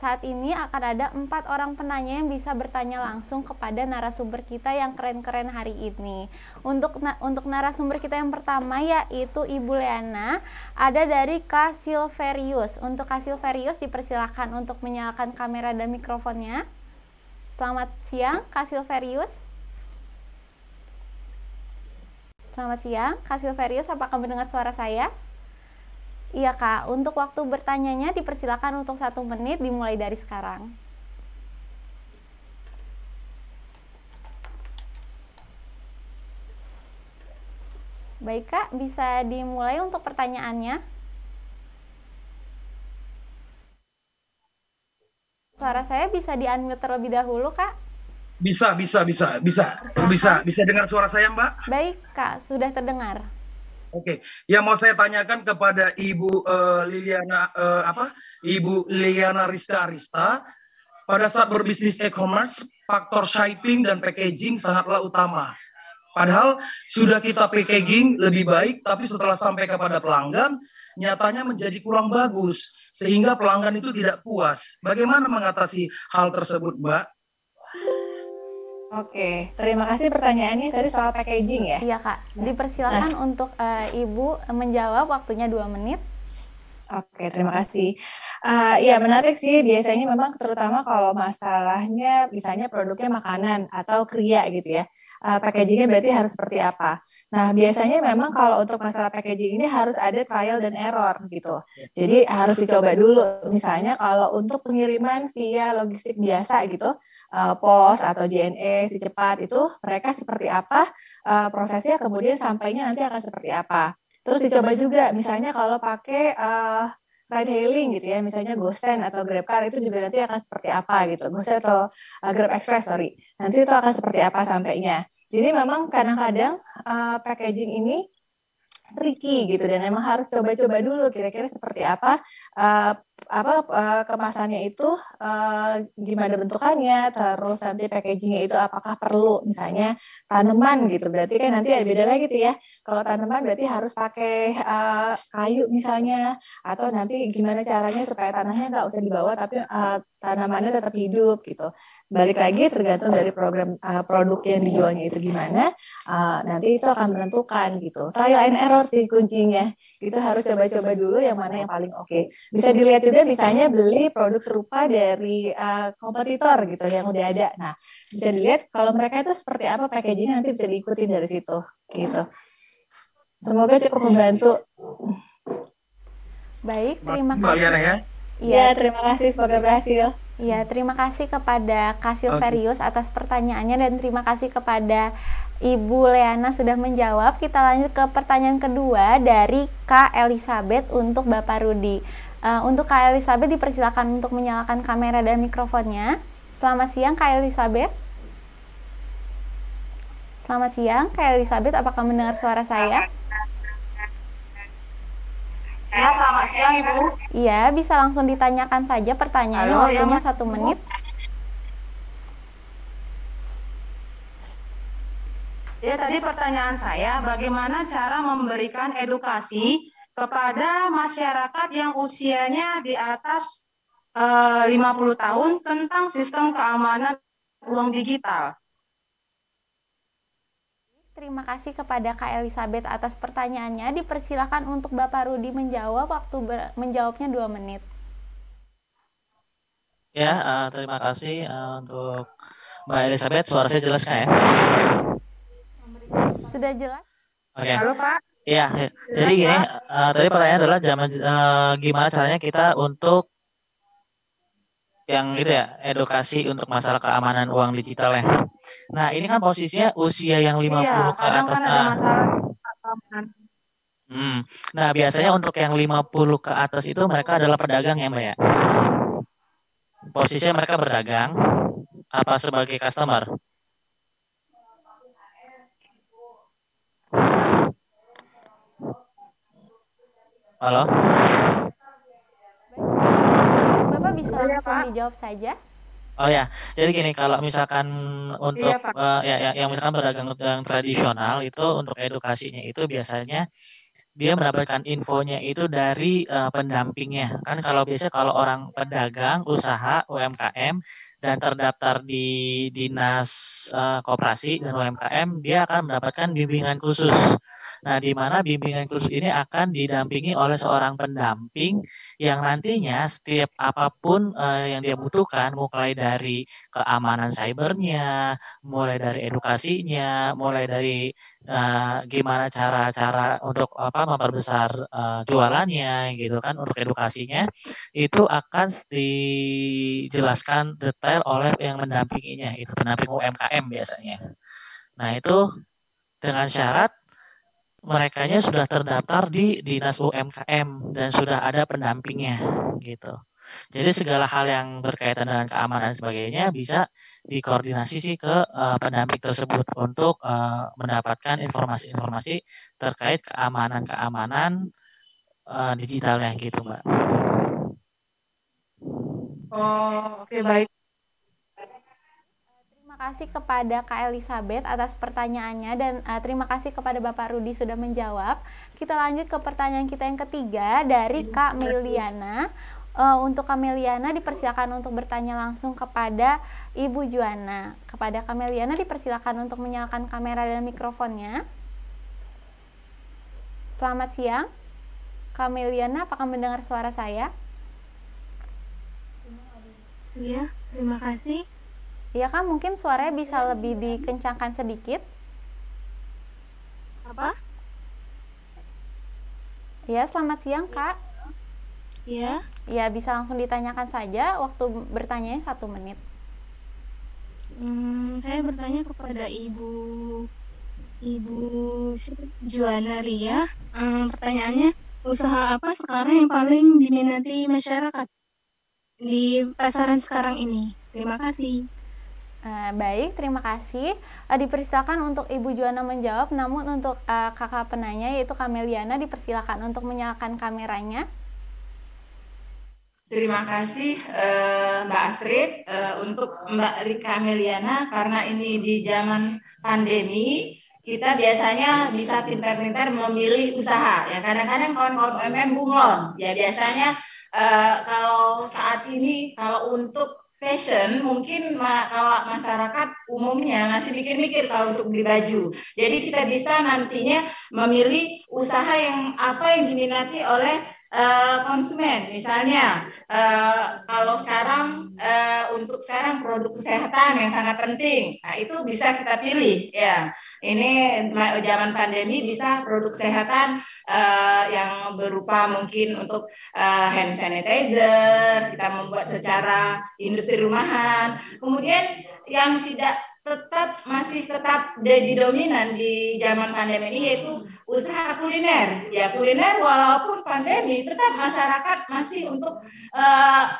saat ini akan ada 4 orang penanya yang bisa bertanya langsung kepada narasumber kita yang keren-keren hari ini. Untuk narasumber kita yang pertama yaitu Ibu Leana, ada dari Kak Silverius. Untuk Kak Silverius dipersilakan untuk menyalakan kamera dan mikrofonnya. Selamat siang Kak Silverius. Selamat siang Kak Silverius, apakah mendengar suara saya? Iya Kak, untuk waktu bertanyanya dipersilakan untuk 1 menit dimulai dari sekarang. Baik Kak, bisa dimulai untuk pertanyaannya. Suara saya bisa di-unmute terlebih dahulu Kak? Bisa dengar suara saya, Mbak? Baik Kak, sudah terdengar. Oke, yang mau saya tanyakan kepada Ibu Liliana Rista Arista, pada saat berbisnis e-commerce, faktor shipping dan packaging sangatlah utama. Padahal sudah kita packaging lebih baik, tapi setelah sampai kepada pelanggan, nyatanya menjadi kurang bagus, sehingga pelanggan itu tidak puas. Bagaimana mengatasi hal tersebut, Mbak? Oke, terima kasih pertanyaannya tadi soal packaging ya. Iya Kak, dipersilakan untuk Ibu menjawab, waktunya 2 menit. Oke, terima kasih. Ya menarik sih, biasanya memang terutama kalau masalahnya misalnya produknya makanan atau kriya gitu ya, packagingnya berarti harus seperti apa. Nah biasanya memang kalau untuk masalah packaging ini harus ada trial dan error gitu. Jadi harus dicoba dulu, misalnya kalau untuk pengiriman via logistik biasa gitu, pos atau JNE, si cepat itu mereka seperti apa, prosesnya kemudian sampainya nanti akan seperti apa. Terus dicoba juga, misalnya kalau pakai ride hailing gitu ya, misalnya GoSend atau GrabCar itu juga nanti akan seperti apa gitu. GoSend atau Grab Express, sorry. Nanti itu akan seperti apa sampainya. Jadi memang kadang-kadang packaging ini tricky gitu dan memang harus coba-coba dulu kira-kira seperti apa kemasannya itu, gimana bentukannya, terus nanti packagingnya itu apakah perlu misalnya tanaman gitu, berarti kan nanti ada beda lagi tuh ya, kalau tanaman berarti harus pakai kayu misalnya, atau nanti gimana caranya supaya tanahnya nggak usah dibawa tapi tanamannya tetap hidup gitu. Balik lagi tergantung dari program produk yang dijualnya itu gimana, nanti itu akan menentukan gitu. Trial and error sih kuncinya, itu harus coba-coba dulu yang mana yang paling oke. Bisa dilihat juga misalnya beli produk serupa dari kompetitor gitu yang udah ada. Nah bisa dilihat kalau mereka itu seperti apa packagingnya, nanti bisa diikutin dari situ gitu. Semoga cukup membantu. Baik, terima kasih. Ya? Iya, terima kasih, semoga berhasil. Iya, terima kasih kepada Kak Silverius atas pertanyaannya dan terima kasih kepada Ibu Leana sudah menjawab. Kita lanjut ke pertanyaan kedua dari Kak Elizabeth untuk Bapak Rudi. Untuk Kak Elizabeth dipersilakan untuk menyalakan kamera dan mikrofonnya. Selamat siang Kak Elizabeth. Selamat siang Kak Elizabeth, apakah mendengar suara saya? Ya, selamat siang Ibu. Iya, bisa langsung ditanyakan saja pertanyaannya, waktunya 1 menit. Ya, tadi pertanyaan saya, bagaimana cara memberikan edukasi kepada masyarakat yang usianya di atas 50 tahun tentang sistem keamanan uang digital? Terima kasih kepada Kak Elizabeth atas pertanyaannya. Dipersilakan untuk Bapak Rudi menjawab, waktu menjawabnya 2 menit. Ya, terima kasih untuk Mbak Elizabeth. Suara saya jelas nggak ya? Sudah jelas? Oke. Halo Pak. Ya, jadi gini, tadi pertanyaan adalah gimana caranya kita untuk yang itu ya, edukasi untuk masalah keamanan uang digital ya. Nah, ini kan posisinya usia yang 50 ke atas. Nah, biasanya untuk yang 50 ke atas itu mereka adalah pedagang ya, Mbak ya. Posisinya mereka berdagang apa sebagai customer? Halo? Bapak bisa langsung dijawab saja. Oh ya, jadi gini, kalau misalkan untuk yang misalkan berdagang yang tradisional itu untuk edukasinya itu biasanya dia mendapatkan infonya itu dari pendampingnya. Kan kalau biasanya kalau orang pedagang, usaha, UMKM dan terdaftar di Dinas Koperasi dan UMKM, dia akan mendapatkan bimbingan khusus. Nah, di mana bimbingan khusus ini akan didampingi oleh seorang pendamping yang nantinya setiap apapun yang dia butuhkan, mulai dari keamanan cybernya, mulai dari edukasinya, mulai dari gimana cara-cara untuk memperbesar jualannya gitu kan, untuk edukasinya itu akan dijelaskan detail oleh yang mendampinginya, itu pendamping UMKM biasanya. Nah, itu dengan syarat merekanya sudah terdaftar di Dinas UMKM dan sudah ada pendampingnya gitu. Jadi segala hal yang berkaitan dengan keamanan dan sebagainya bisa dikoordinasi sih ke pendamping tersebut untuk mendapatkan informasi-informasi terkait keamanan digitalnya gitu, Mbak. Oh, oke, baik. Terima kasih kepada Kak Elizabeth atas pertanyaannya dan terima kasih kepada Bapak Rudi sudah menjawab. Kita lanjut ke pertanyaan kita yang ketiga dari Kak Meliana. Untuk Kak Meliana dipersilakan untuk bertanya langsung kepada Ibu Juana. Kepada Kak Meliana dipersilakan untuk menyalakan kamera dan mikrofonnya. Selamat siang. Kak Meliana, apakah mendengar suara saya? Iya, terima kasih. Iya Kak, mungkin suaranya bisa lebih dikencangkan sedikit. Apa? Ya, selamat siang Kak. Iya. Ya, bisa langsung ditanyakan saja, waktu bertanya 1 menit. Saya bertanya kepada Ibu Juana Ria. Pertanyaannya, usaha apa sekarang yang paling diminati masyarakat di pasaran sekarang ini? Terima kasih. Baik, terima kasih. Dipersilakan untuk Ibu Juana menjawab, namun untuk kakak penanya yaitu Kak Meliana dipersilakan untuk menyalakan kameranya. Terima kasih Mbak Astrid untuk Mbak Rika Meliana, karena ini di zaman pandemi kita biasanya bisa pintar-pintar memilih usaha ya. Kadang-kadang kawan-kawan UMM bunglon ya, biasanya kalau saat ini kalau untuk fashion mungkin kalau masyarakat umumnya masih mikir-mikir kalau untuk beli baju. Jadi kita bisa nantinya memilih usaha yang apa yang diminati oleh konsumen. Misalnya kalau sekarang untuk sekarang produk kesehatan yang sangat penting, nah itu bisa kita pilih ya. Ini zaman pandemi bisa produk kesehatan yang berupa mungkin untuk hand sanitizer kita membuat secara industri rumahan. Kemudian yang masih tetap jadi dominan di zaman pandemi ini yaitu usaha kuliner. Ya, kuliner walaupun pandemi tetap masyarakat masih untuk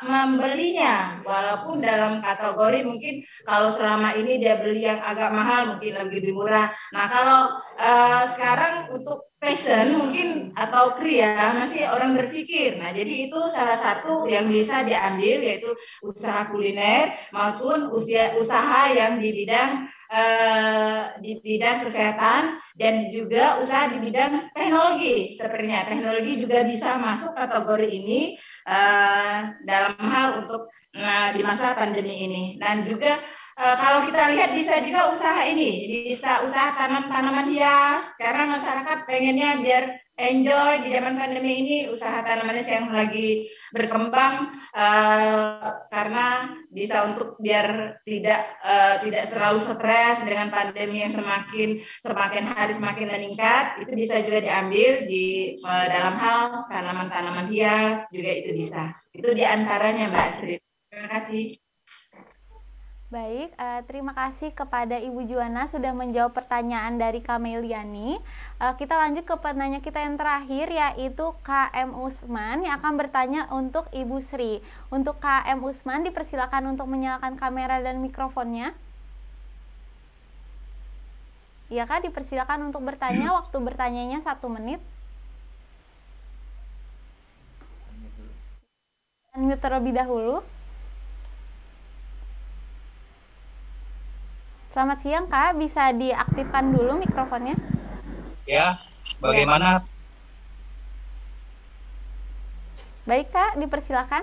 membelinya, walaupun dalam kategori mungkin kalau selama ini dia beli yang agak mahal mungkin lebih murah. Nah, kalau sekarang untuk fashion mungkin atau kria masih orang berpikir. Nah, jadi itu salah satu yang bisa diambil yaitu usaha kuliner maupun usaha yang di bidang kesehatan dan juga usaha di bidang teknologi. Sepertinya teknologi juga bisa masuk kategori ini dalam hal untuk di masa pandemi ini. Dan juga kalau kita lihat bisa juga usaha usaha tanaman hias, karena masyarakat pengennya biar enjoy di zaman pandemi ini, usaha tanaman hias yang lagi berkembang karena bisa untuk biar tidak terlalu stres dengan pandemi yang semakin hari semakin meningkat. Itu bisa juga diambil di dalam hal tanaman-tanaman hias juga itu bisa. Itu diantaranya Mbak Astrid. Terima kasih. Baik, terima kasih kepada Ibu Juana sudah menjawab pertanyaan dari Kak Meliani. Kita lanjut ke penanya kita yang terakhir yaitu KM Usman yang akan bertanya untuk Ibu Sri. Untuk KM Usman dipersilakan untuk menyalakan kamera dan mikrofonnya. Ya Kak, dipersilakan untuk bertanya, waktu bertanyanya 1 menit. Unmute terlebih dahulu. Selamat siang Kak, bisa diaktifkan dulu mikrofonnya? Ya, bagaimana? Baik Kak, dipersilakan.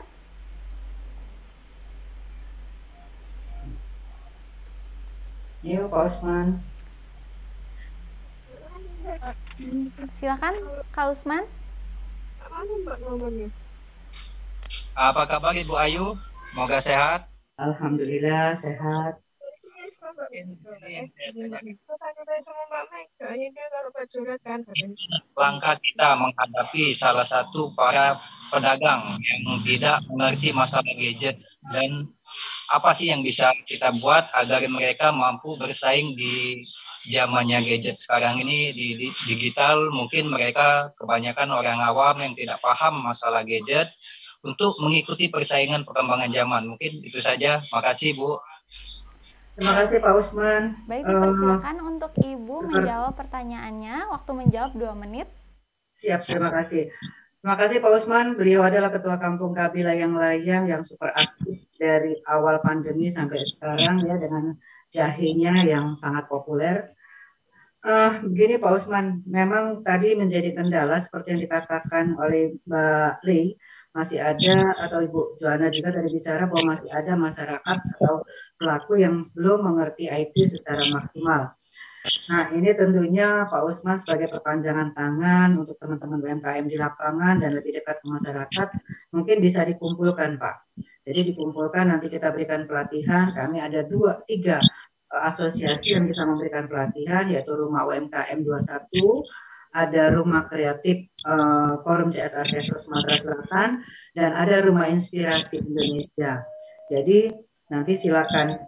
Yuk Pak Usman. Silakan Kak Usman. Apa kabar Ibu Ayu? Semoga sehat. Alhamdulillah sehat. Langkah kita menghadapi salah satu para pedagang yang tidak mengerti masalah gadget dan apa sih yang bisa kita buat agar mereka mampu bersaing di zamannya gadget sekarang ini di digital. Mungkin mereka kebanyakan orang awam yang tidak paham masalah gadget untuk mengikuti persaingan perkembangan zaman. Mungkin itu saja. Makasih Bu. Terima kasih Pak Usman. Baik, dipersilakan untuk Ibu menjawab pertanyaannya. Waktu menjawab 2 menit. Siap, terima kasih. Terima kasih Pak Usman. Beliau adalah Ketua Kampung KB Layang-Layang yang super aktif dari awal pandemi sampai sekarang ya, dengan jahenya yang sangat populer. Begini Pak Usman, memang tadi menjadi kendala seperti yang dikatakan oleh Mbak Lee, masih ada, atau Ibu Joanna juga tadi bicara bahwa masih ada masyarakat atau pelaku yang belum mengerti IT secara maksimal. Nah, ini tentunya Pak Usman sebagai perpanjangan tangan untuk teman-teman UMKM di lapangan dan lebih dekat ke masyarakat, mungkin bisa dikumpulkan Pak. Jadi dikumpulkan, nanti kita berikan pelatihan. Kami ada 2-3 asosiasi yang bisa memberikan pelatihan, yaitu Rumah UMKM 21, ada Rumah Kreatif Forum CSR Desa Sumatera Selatan, dan ada Rumah Inspirasi Indonesia. Jadi nanti silakan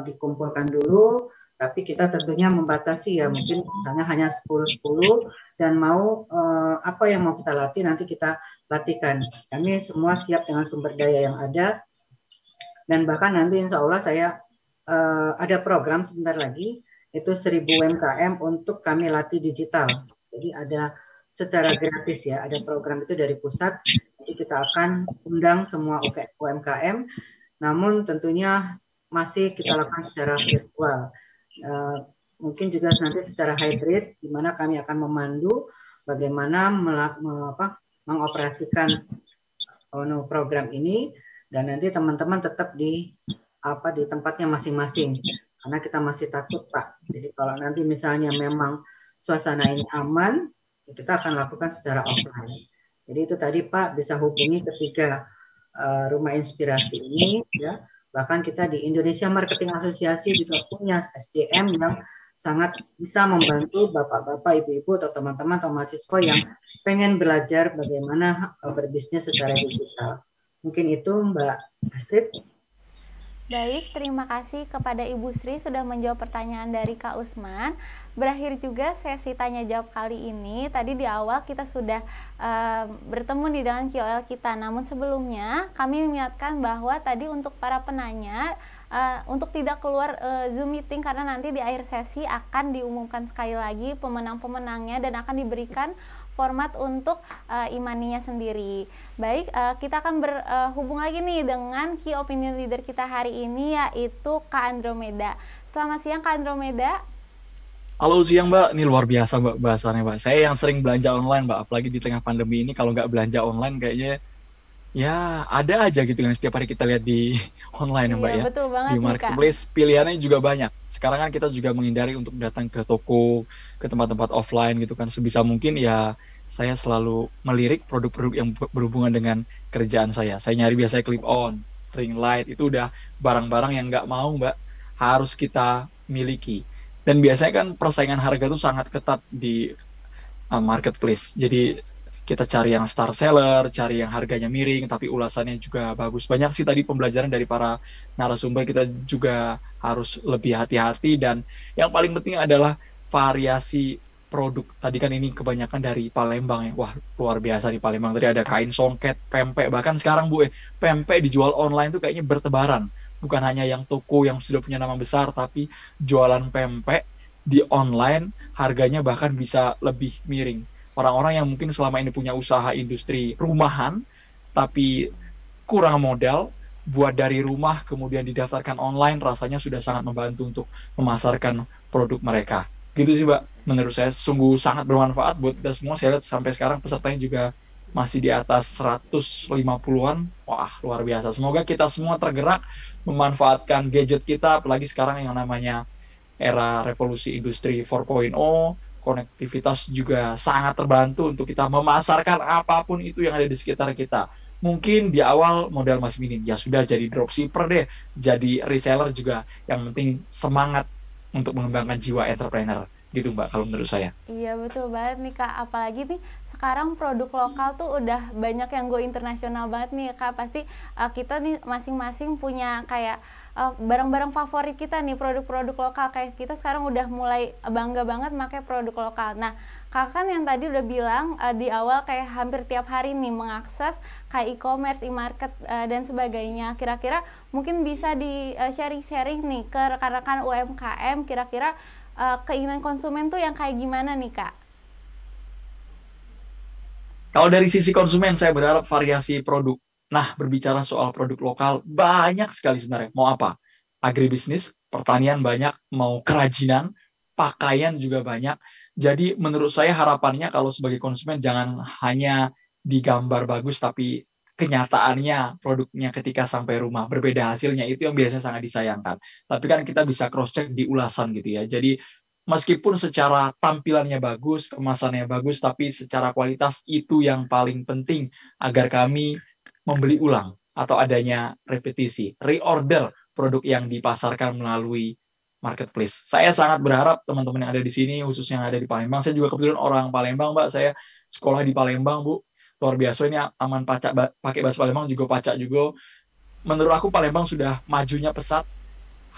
dikumpulkan dulu, tapi kita tentunya membatasi ya, mungkin misalnya hanya 10-10, dan mau apa yang mau kita latih nanti kita latihkan. Kami semua siap dengan sumber daya yang ada, dan bahkan nanti insya Allah saya ada program sebentar lagi, itu 1000 UMKM untuk kami latih digital. Jadi ada secara gratis ya, ada program itu dari pusat, jadi kita akan undang semua UMKM, namun tentunya masih kita lakukan secara virtual. Mungkin juga nanti secara hybrid, di mana kami akan memandu bagaimana mengoperasikan program ini, dan nanti teman-teman tetap di tempatnya masing-masing, karena kita masih takut Pak. Jadi kalau nanti misalnya memang suasana ini aman, kita akan lakukan secara offline. Jadi itu tadi Pak, bisa hubungi ketiga Rumah Inspirasi ini ya. Bahkan kita di Indonesia Marketing Association juga punya SDM yang sangat bisa membantu bapak-bapak, ibu-ibu, atau teman-teman atau mahasiswa yang pengen belajar bagaimana berbisnis secara digital. Mungkin itu Mbak Astrid. Baik, terima kasih kepada Ibu Sri sudah menjawab pertanyaan dari Kak Usman. Berakhir juga sesi tanya jawab kali ini. Tadi di awal kita sudah bertemu dengan KOL kita. Namun sebelumnya kami mengingatkan bahwa tadi untuk para penanya untuk tidak keluar Zoom meeting, karena nanti di akhir sesi akan diumumkan sekali lagi pemenang-pemenangnya dan akan diberikan format untuk imaninya sendiri. Baik, kita akan berhubung lagi nih dengan key opinion leader kita hari ini, yaitu Kak Andromeda. Selamat siang Kak Andromeda. Halo siang Mbak, ini luar biasa Mbak bahasannya Mbak. Saya yang sering belanja online Mbak, apalagi di tengah pandemi ini, kalau nggak belanja online kayaknya ya ada aja gitu kan setiap hari kita lihat di online ya Mbak ya. Betul banget di marketplace pilihannya juga banyak. Sekarang kan kita juga menghindari untuk datang ke toko, ke tempat-tempat offline gitu kan. Sebisa mungkin ya saya selalu melirik produk-produk yang berhubungan dengan kerjaan saya. Saya nyari biasanya clip on, ring light, itu udah barang-barang yang nggak mau Mbak harus kita miliki. Dan biasanya kan persaingan harga itu sangat ketat di marketplace. Jadi kita cari yang star seller, cari yang harganya miring, tapi ulasannya juga bagus. Banyak sih tadi pembelajaran dari para narasumber, kita juga harus lebih hati-hati. Dan yang paling penting adalah variasi produk. Tadi kan ini kebanyakan dari Palembang ya. Wah, luar biasa di Palembang. Tadi ada kain songket, pempek. Bahkan sekarang Bu, pempek dijual online tuh kayaknya bertebaran. Bukan hanya yang toko yang sudah punya nama besar, tapi jualan pempek di online harganya bahkan bisa lebih miring. Orang-orang yang mungkin selama ini punya usaha industri rumahan, tapi kurang modal, buat dari rumah kemudian didaftarkan online, rasanya sudah sangat membantu untuk memasarkan produk mereka. Gitu sih Mbak, menurut saya sungguh sangat bermanfaat buat kita semua. Saya lihat sampai sekarang pesertanya juga masih di atas 150-an. Wah, luar biasa. Semoga kita semua tergerak memanfaatkan gadget kita, apalagi sekarang yang namanya era revolusi industri 4.0, konektivitas juga sangat terbantu untuk kita memasarkan apapun itu yang ada di sekitar kita. Mungkin di awal modal masih minim, ya sudah jadi dropshipper deh, jadi reseller juga. Yang penting semangat untuk mengembangkan jiwa entrepreneur. Gitu Mbak, kalau menurut saya. Iya betul banget nih Kak, apalagi nih sekarang produk lokal tuh udah banyak yang go internasional banget nih Kak. Pasti kita nih masing-masing punya kayak barang-barang favorit kita nih, produk-produk lokal. Kayak kita sekarang udah mulai bangga banget pakai produk lokal. Nah, Kak kan yang tadi udah bilang di awal kayak hampir tiap hari nih mengakses kayak e-commerce, e-market dan sebagainya. Kira-kira mungkin bisa di sharing-sharing nih ke rekan-rekan UMKM, kira-kira keinginan konsumen tuh yang kayak gimana nih Kak? Kalau dari sisi konsumen, saya berharap variasi produk. Nah, berbicara soal produk lokal, banyak sekali sebenarnya. Mau apa? Agribisnis, pertanian banyak, mau kerajinan, pakaian juga banyak. Jadi menurut saya harapannya kalau sebagai konsumen jangan hanya digambar bagus, tapi kenyataannya produknya ketika sampai rumah berbeda hasilnya, itu yang biasanya sangat disayangkan. Tapi kan kita bisa cross-check di ulasan gitu ya. Jadi meskipun secara tampilannya bagus, kemasannya bagus, tapi secara kualitas itu yang paling penting agar kami membeli ulang atau adanya repetisi, reorder produk yang dipasarkan melalui marketplace. Saya sangat berharap teman-teman yang ada di sini, khususnya yang ada di Palembang, saya juga kebetulan orang Palembang, Mbak, saya sekolah di Palembang, Bu. Luar biasa ini aman pacak, pakai bahasa Palembang juga pacak juga. Menurut aku Palembang sudah majunya pesat,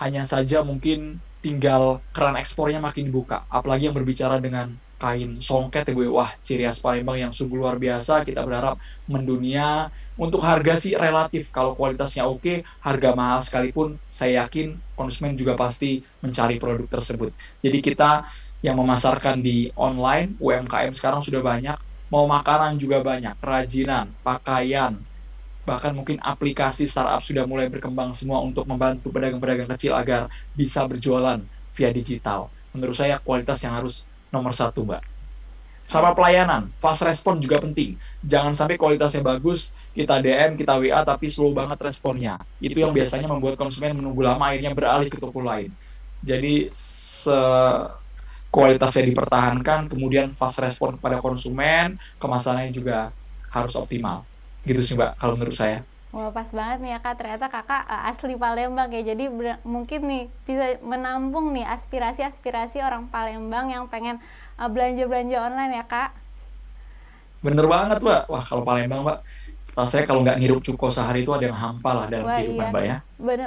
hanya saja mungkin tinggal keran ekspornya makin dibuka. Apalagi yang berbicara dengan kain songket ya gue, wah ciri khas Palembang yang sungguh luar biasa. Kita berharap mendunia. Untuk harga sih relatif, kalau kualitasnya oke, harga mahal sekalipun saya yakin konsumen juga pasti mencari produk tersebut. Jadi kita yang memasarkan di online, UMKM sekarang sudah banyak, mau makanan juga banyak, kerajinan, pakaian, bahkan mungkin aplikasi startup sudah mulai berkembang semua untuk membantu pedagang-pedagang kecil agar bisa berjualan via digital. Menurut saya kualitas yang harus nomor satu, Mbak. Sama pelayanan, fast respon juga penting. Jangan sampai kualitasnya bagus, kita DM, kita WA, tapi slow banget responnya. Itu yang biasanya membuat konsumen menunggu lama, akhirnya beralih ke toko lain. Jadi, kualitasnya dipertahankan, kemudian fast respon kepada konsumen, kemasannya juga harus optimal. Gitu sih Mbak, kalau menurut saya. Wah, pas banget nih ya Kak, ternyata Kakak asli Palembang ya, jadi mungkin nih bisa menampung nih aspirasi-aspirasi orang Palembang yang pengen belanja-belanja online ya Kak. Bener banget Mbak, wah kalau Palembang Mbak, rasanya kalau nggak ngirup cuko sehari itu ada yang hampa lah dalam kehidupan Mbak ya.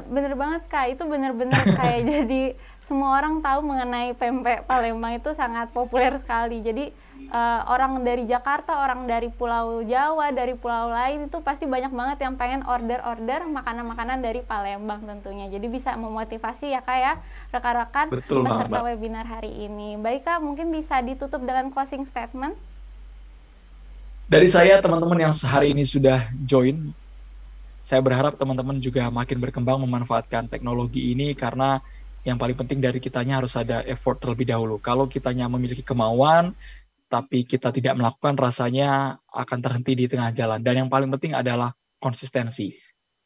Bener banget Kak, itu bener-bener kayak jadi semua orang tahu mengenai pempek Palembang itu sangat populer sekali. Jadi orang dari Jakarta, orang dari Pulau Jawa, dari pulau lain itu pasti banyak banget yang pengen order-order makanan-makanan dari Palembang tentunya. Jadi bisa memotivasi ya Kak ya, rekan-rekan peserta webinar hari ini. Baik Kak, mungkin bisa ditutup dengan closing statement. Dari saya, teman-teman yang sehari ini sudah join, saya berharap teman-teman juga makin berkembang memanfaatkan teknologi ini, karena yang paling penting dari kitanya harus ada effort terlebih dahulu. Kalau kitanya memiliki kemauan, tapi kita tidak melakukan, rasanya akan terhenti di tengah jalan. Dan yang paling penting adalah konsistensi.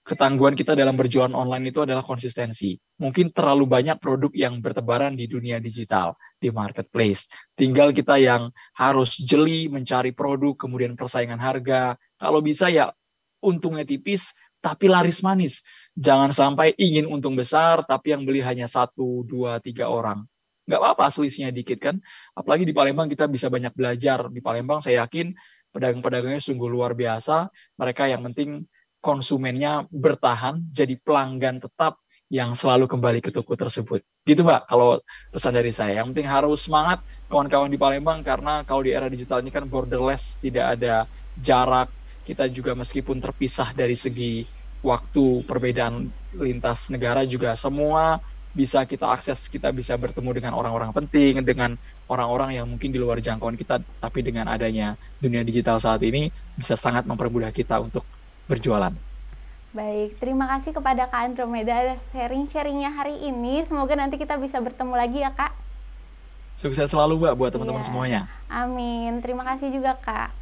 Ketangguhan kita dalam berjualan online itu adalah konsistensi. Mungkin terlalu banyak produk yang bertebaran di dunia digital, di marketplace. Tinggal kita yang harus jeli mencari produk, kemudian persaingan harga. Kalau bisa ya untungnya tipis, tapi laris manis. Jangan sampai ingin untung besar, tapi yang beli hanya 1, 2, 3 orang. Nggak apa-apa selisihnya dikit kan. Apalagi di Palembang kita bisa banyak belajar. Di Palembang saya yakin pedagang-pedagangnya sungguh luar biasa. Mereka yang penting konsumennya bertahan, jadi pelanggan tetap yang selalu kembali ke toko tersebut. Gitu Mbak, kalau pesan dari saya. Yang penting harus semangat kawan-kawan di Palembang, karena kalau di era digital ini kan borderless, tidak ada jarak. Kita juga meskipun terpisah dari segi waktu, perbedaan lintas negara juga semua bisa kita akses, kita bisa bertemu dengan orang-orang penting, dengan orang-orang yang mungkin di luar jangkauan kita, tapi dengan adanya dunia digital saat ini bisa sangat mempermudah kita untuk berjualan. Baik, terima kasih kepada Kak Andromeda atas sharing-sharingnya hari ini. Semoga nanti kita bisa bertemu lagi ya Kak. Sukses selalu Mbak buat teman-teman semuanya. Amin, terima kasih juga Kak.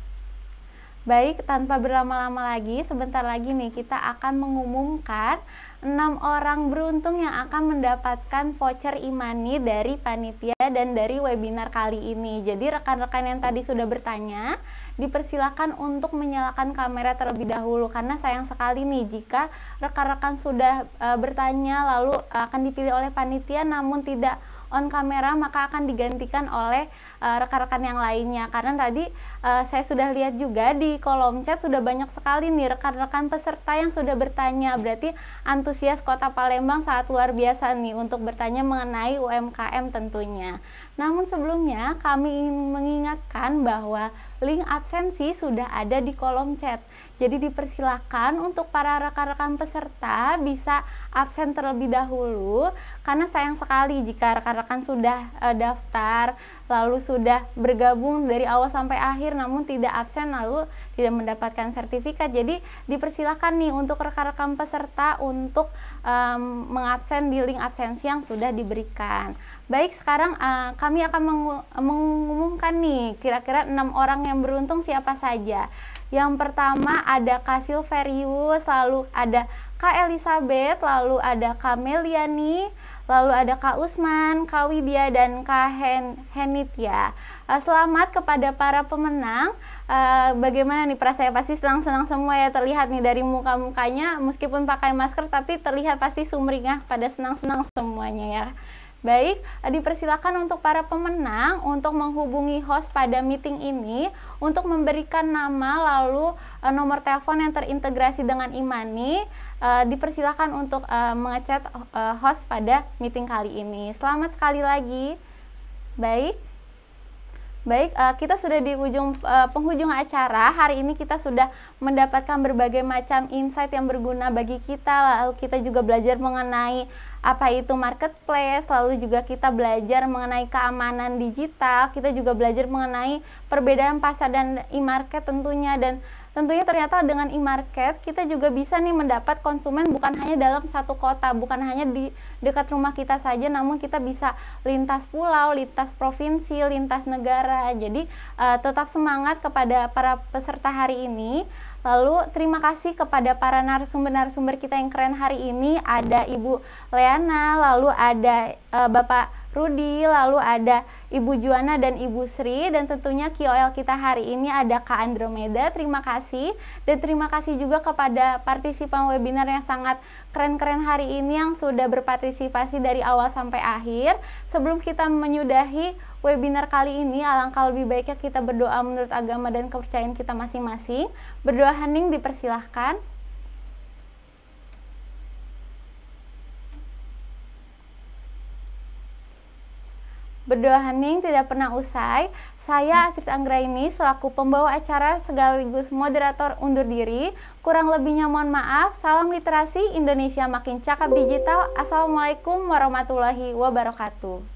Baik, tanpa berlama-lama lagi, sebentar lagi nih kita akan mengumumkan 6 orang beruntung yang akan mendapatkan voucher e-money dari panitia dan dari webinar kali ini. Jadi rekan-rekan yang tadi sudah bertanya, dipersilakan untuk menyalakan kamera terlebih dahulu, karena sayang sekali nih jika rekan-rekan sudah bertanya lalu akan dipilih oleh panitia namun tidak on kamera, maka akan digantikan oleh rekan-rekan yang lainnya. Karena tadi saya sudah lihat juga di kolom chat sudah banyak sekali nih rekan-rekan peserta yang sudah bertanya. Berarti antusias Kota Palembang sangat luar biasa nih untuk bertanya mengenai UMKM tentunya. Namun sebelumnya kami ingin mengingatkan bahwa link absensi sudah ada di kolom chat. Jadi dipersilakan untuk para rekan-rekan peserta bisa absen terlebih dahulu, karena sayang sekali jika rekan-rekan sudah daftar lalu sudah bergabung dari awal sampai akhir namun tidak absen lalu tidak mendapatkan sertifikat. Jadi dipersilakan nih untuk rekan-rekan peserta untuk mengabsen di link absensi yang sudah diberikan. Baik, sekarang kami akan mengumumkan nih kira-kira 6 orang yang beruntung siapa saja. Yang pertama ada Kak Silverius, lalu ada Kak Elizabeth, lalu ada Kak Meliani, lalu ada Kak Usman, Kak Widya, dan Kak Henitya. Selamat kepada para pemenang. Bagaimana nih perasaan? Pasti senang-senang semua ya, terlihat nih dari muka-mukanya meskipun pakai masker tapi terlihat pasti sumringah, pada senang-senang semuanya ya. Baik, dipersilakan untuk para pemenang untuk menghubungi host pada meeting ini untuk memberikan nama lalu nomor telepon yang terintegrasi dengan e-money. Dipersilakan untuk mengechat host pada meeting kali ini. Selamat sekali lagi. Baik, kita sudah di penghujung acara. Hari ini kita sudah mendapatkan berbagai macam insight yang berguna bagi kita. Lalu kita juga belajar mengenai apa itu marketplace, lalu juga kita belajar mengenai keamanan digital, kita juga belajar mengenai perbedaan pasar dan e-market tentunya. Dan tentunya ternyata dengan e-market kita juga bisa nih mendapat konsumen bukan hanya dalam satu kota, bukan hanya di dekat rumah kita saja, namun kita bisa lintas pulau, lintas provinsi, lintas negara. Jadi tetap semangat kepada para peserta hari ini. Lalu terima kasih kepada para narasumber-narasumber kita yang keren hari ini. Ada Ibu Leana, lalu ada Bapak Rudi, lalu ada Ibu Juana dan Ibu Sri, dan tentunya KOL kita hari ini ada Kak Andromeda. Terima kasih, dan terima kasih juga kepada partisipan webinar yang sangat keren-keren hari ini yang sudah berpartisipasi dari awal sampai akhir. Sebelum kita menyudahi webinar kali ini, alangkah lebih baiknya kita berdoa menurut agama dan kepercayaan kita masing-masing. Berdoa hening dipersilahkan. Berdoa hening tidak pernah usai. Saya Astrid Anggraini selaku pembawa acara sekaligus moderator undur diri. Kurang lebihnya mohon maaf. Salam literasi, Indonesia makin cakap digital. Assalamualaikum warahmatullahi wabarakatuh.